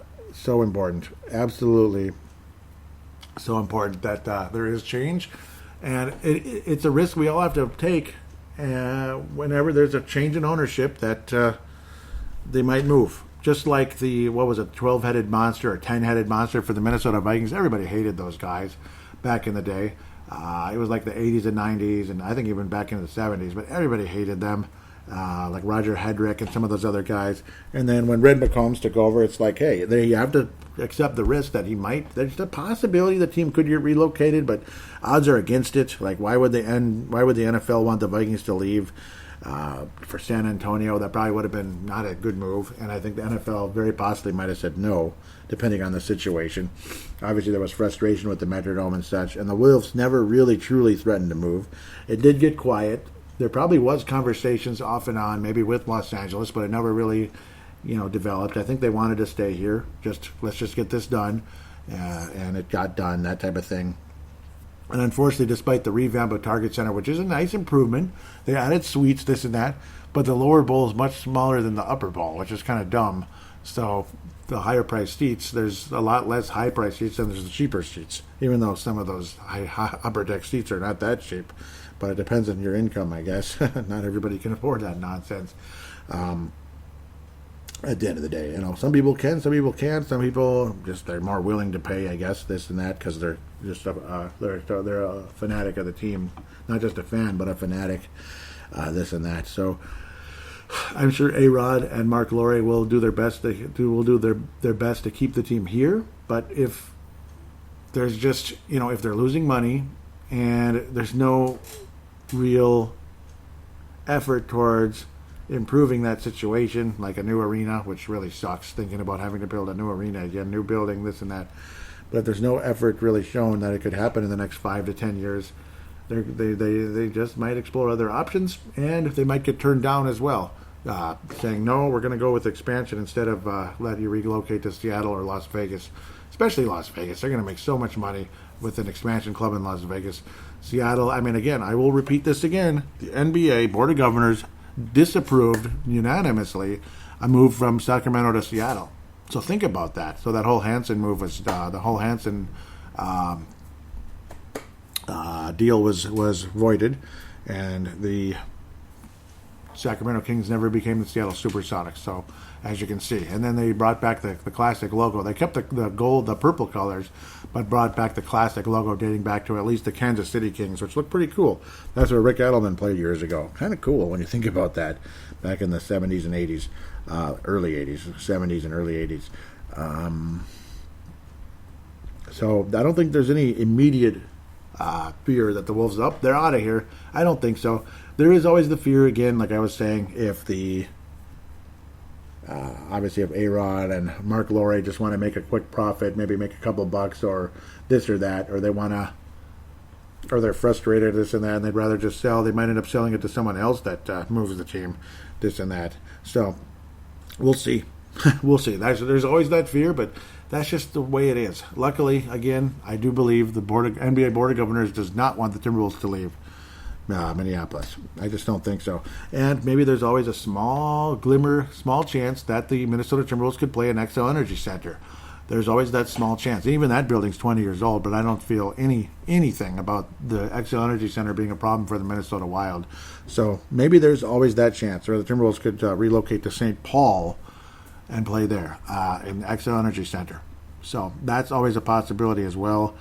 important. Absolutely so important that there is change, and it's a risk we all have to take whenever there's a change in ownership that they might move. Just like the 12-headed monster or 10-headed monster for the Minnesota Vikings. Everybody hated those guys back in the day. It was like the 80s and 90s, and I think even back in the 70s, but everybody hated them. Like Roger Hedrick and some of those other guys. And then when Red McCombs took over, it's like, hey, you have to accept the risk that there's a possibility the team could get relocated, but odds are against it. Like, why would the NFL want the Vikings to leave for San Antonio? That probably would have been not a good move, and I think the NFL very possibly might have said no, depending on the situation. Obviously, there was frustration with the Metrodome and such, and the Wolves never really truly threatened to move. It did get quiet. There probably was conversations off and on, maybe with Los Angeles, but it never really, developed. I think they wanted to stay here. Let's just get this done, and it got done. That type of thing. And unfortunately, despite the revamp of Target Center, which is a nice improvement, they added suites, this and that, but the lower bowl is much smaller than the upper bowl, which is kind of dumb. So the higher priced seats, there's a lot less high priced seats than there's the cheaper seats, even though some of those high upper deck seats are not that cheap. But it depends on your income, I guess. Not everybody can afford that nonsense. At the end of the day, some people can, some people can't. Some people just they're more willing to pay, I guess, this and that because they're just they're a fanatic of the team, not just a fan, but a fanatic. This and that. So I'm sure A-Rod and Mark Lowry will do their best. Will do their best to keep the team here. But if there's just if they're losing money and there's no real effort towards improving that situation, like a new arena, which really sucks, thinking about having to build a new arena again, new building, this and that. But if there's no effort really shown that it could happen in the next 5 to 10 years, they just might explore other options, and they might get turned down as well, saying, no, we're going to go with expansion instead of let you relocate to Seattle or Las Vegas, especially Las Vegas. They're going to make so much money with an expansion club in Las Vegas. Seattle, again, I will repeat this again, the NBA Board of Governors disapproved unanimously a move from Sacramento to Seattle. So think about that. So that whole Hansen move was the whole Hansen deal was voided, and the Sacramento Kings never became the Seattle Supersonics. So as you can see, and then they brought back the classic logo. They kept the gold, the purple colors, but brought back the classic logo dating back to at least the Kansas City Kings, which looked pretty cool. That's where Rick Edelman played years ago. Kind of cool when you think about that, back in the 70s and 80s, early 80s, 70s and early 80s. So I don't think there's any immediate fear that the Wolves they're out of here. I don't think so. There is always the fear, again, like I was saying, if the obviously if A-Rod and Mark Lowry just want to make a quick profit, maybe make a couple bucks or this or that, or or they're frustrated, this and that, and they'd rather just sell, they might end up selling it to someone else that moves the team, this and that. So we'll see. We'll see. There's always that fear, but that's just the way it is. Luckily, again, I do believe the NBA Board of Governors does not want the Timberwolves to leave Minneapolis. I just don't think so. And maybe there's always a small chance that the Minnesota Timberwolves could play an Xcel Energy Center. There's always that small chance. Even that building's 20 years old, but I don't feel anything about the Xcel Energy Center being a problem for the Minnesota Wild. So maybe there's always that chance, or the Timberwolves could relocate to St. Paul and play there in the Xcel Energy Center. So that's always a possibility as well.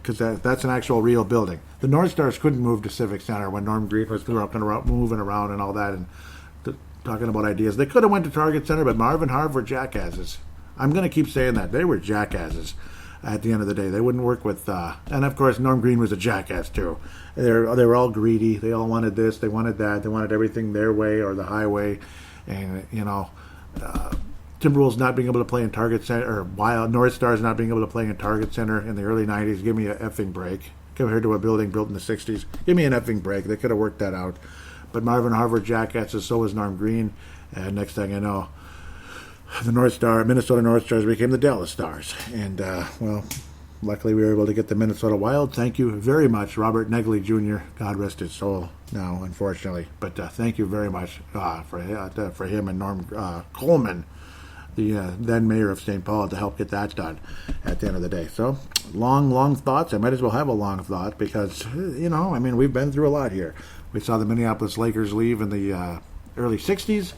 Because that's an actual real building. The North Stars couldn't move to Civic Center when Norm Green was moving around and all that and talking about ideas. They could have went to Target Center, but Marv and Harv were jackasses. I'm going to keep saying that. They were jackasses at the end of the day. They wouldn't work with... and, of course, Norm Green was a jackass, too. They were all greedy. They all wanted this. They wanted that. They wanted everything their way or the highway. And, Timberwolves not being able to play in Target Center, or North Stars not being able to play in Target Center in the early 90s, give me an effing break. Compared to a building built in the 60s, give me an effing break. They could have worked that out. But Marvin Harvard jackasses, so was Norm Green. And next thing I know, the Minnesota North Stars became the Dallas Stars. And, luckily we were able to get the Minnesota Wild. Thank you very much, Robert Negley Jr. God rest his soul now, unfortunately. But thank you very much for him and Norm Coleman, the then mayor of St. Paul, to help get that done at the end of the day. So, long thoughts. I might as well have a long thought because, we've been through a lot here. We saw the Minneapolis Lakers leave in the early 60s.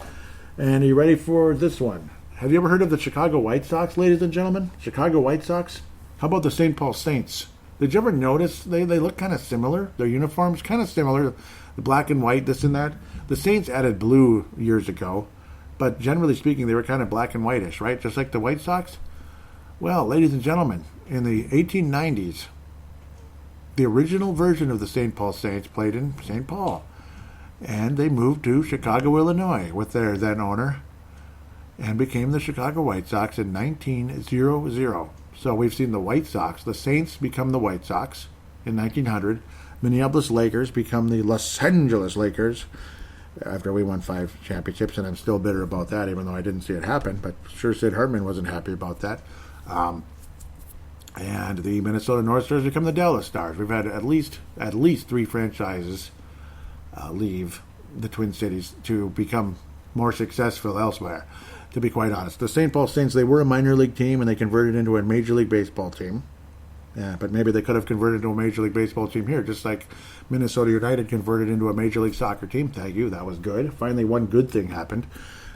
And are you ready for this one? Have you ever heard of the Chicago White Sox, ladies and gentlemen? Chicago White Sox? How about the St. Paul Saints? Did you ever notice they look kind of similar? Their uniforms kind of similar. The black and white, this and that. The Saints added blue years ago. But generally speaking, they were kind of black and whitish, right? Just like the White Sox. Well, ladies and gentlemen, in the 1890s, the original version of the St. Paul Saints played in St. Paul. And they moved to Chicago, Illinois with their then owner and became the Chicago White Sox in 1900. So we've seen the White Sox, the Saints become the White Sox in 1900. Minneapolis Lakers become the Los Angeles Lakers after we won 5 championships, and I'm still bitter about that, even though I didn't see it happen. But sure, Sid Hartman wasn't happy about that. And the Minnesota North Stars become the Dallas Stars. We've had at least 3 franchises leave the Twin Cities to become more successful elsewhere, to be quite honest. The St. Paul Saints, they were a minor league team, and they converted into a Major League Baseball team. Yeah, but maybe they could have converted into a Major League Baseball team here, just like Minnesota United converted into a Major League Soccer team. Thank you. That was good. Finally, one good thing happened.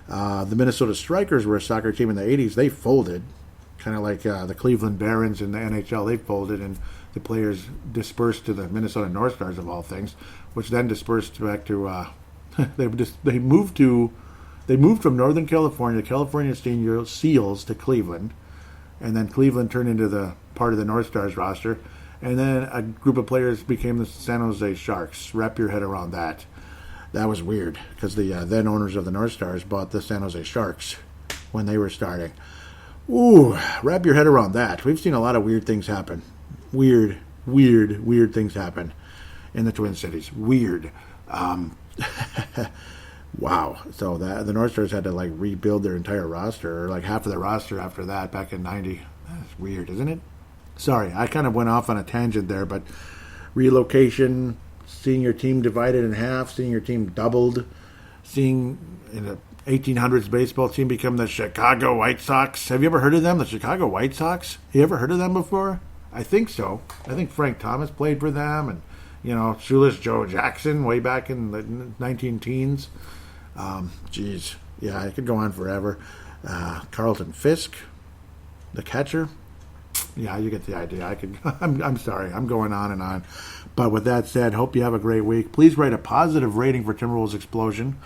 The Minnesota Strikers were a soccer team in the 80s. They folded, kind of like the Cleveland Barons in the NHL. They folded, and the players dispersed to the Minnesota North Stars, of all things, which then dispersed back to they moved from Northern California, California Senior Seals, to Cleveland, and then Cleveland turned into the part of the North Stars roster, and then a group of players became the San Jose Sharks. Wrap your head around that. That was weird, because the then owners of the North Stars bought the San Jose Sharks when they were starting. Ooh, wrap your head around that. We've seen a lot of weird things happen. Weird things happen in the Twin Cities. Weird. Wow. So the North Stars had to rebuild their entire roster, or half of the roster after that back in 90. That's weird, isn't it? Sorry, I kind of went off on a tangent there, but relocation, seeing your team divided in half, seeing your team doubled, seeing in the 1800s baseball team become the Chicago White Sox. Have you ever heard of them, the Chicago White Sox? You ever heard of them before? I think so. I think Frank Thomas played for them, and Shoeless Joe Jackson way back in the 19-teens. Geez, yeah, I could go on forever. Carlton Fisk, the catcher. Yeah, you get the idea. I'm sorry, I'm going on and on. But with that said, hope you have a great week. Please write a positive rating for Timberwolves Explosion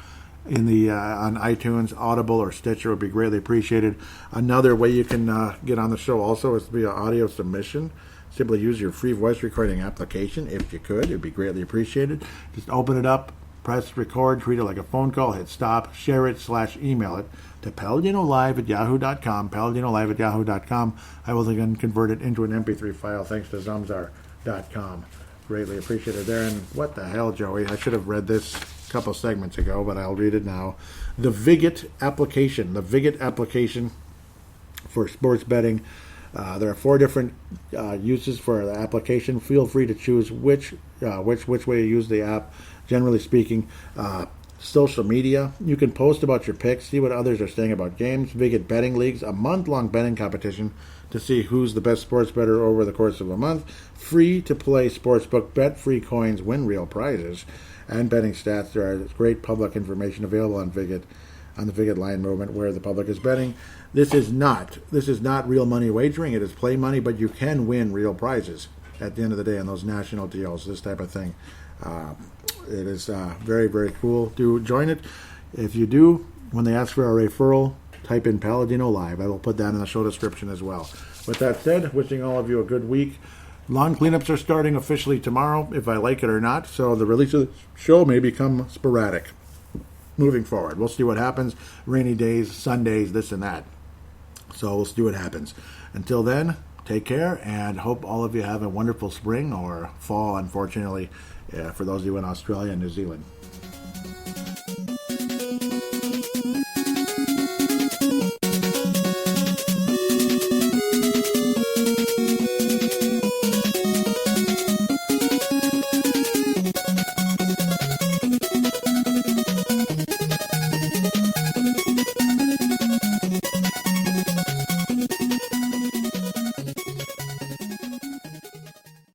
in the on iTunes, Audible, or Stitcher. Would be greatly appreciated. Another way you can get on the show also is via audio submission. Simply use your free voice recording application. If you could, it would be greatly appreciated. Just open it up, press record, treat it like a phone call, hit stop, share it / email it to paladinolive@yahoo.com, paladinolive@yahoo.com. I will again convert it into an MP3 file thanks to Zamzar.com. Greatly appreciated there. And what the hell, Joey? I should have read this a couple segments ago, but I'll read it now. The Vig It application. The Vig It application for sports betting. There are 4 different uses for the application. Feel free to choose which way you use the app. Generally speaking, social media. You can post about your picks, see what others are saying about games. Vig It betting leagues, a month-long betting competition to see who's the best sports bettor over the course of a month. Free-to-play sportsbook, bet free coins, win real prizes, and betting stats. There are great public information available on Vig It, on the Vig It Line movement, where the public is betting. This is not real money wagering. It is play money, but you can win real prizes at the end of the day on those national deals, this type of thing. It is very, very cool. Do join it. If you do, when they ask for a referral, type in Paladinolive. I will put that in the show description as well. With that said, wishing all of you a good week. Lawn cleanups are starting officially tomorrow, if I like it or not, so the release of the show may become sporadic moving forward. We'll see what happens. Rainy days, Sundays, this and that. So we'll see what happens. Until then, take care, and hope all of you have a wonderful spring or fall, unfortunately, for those of you in Australia and New Zealand.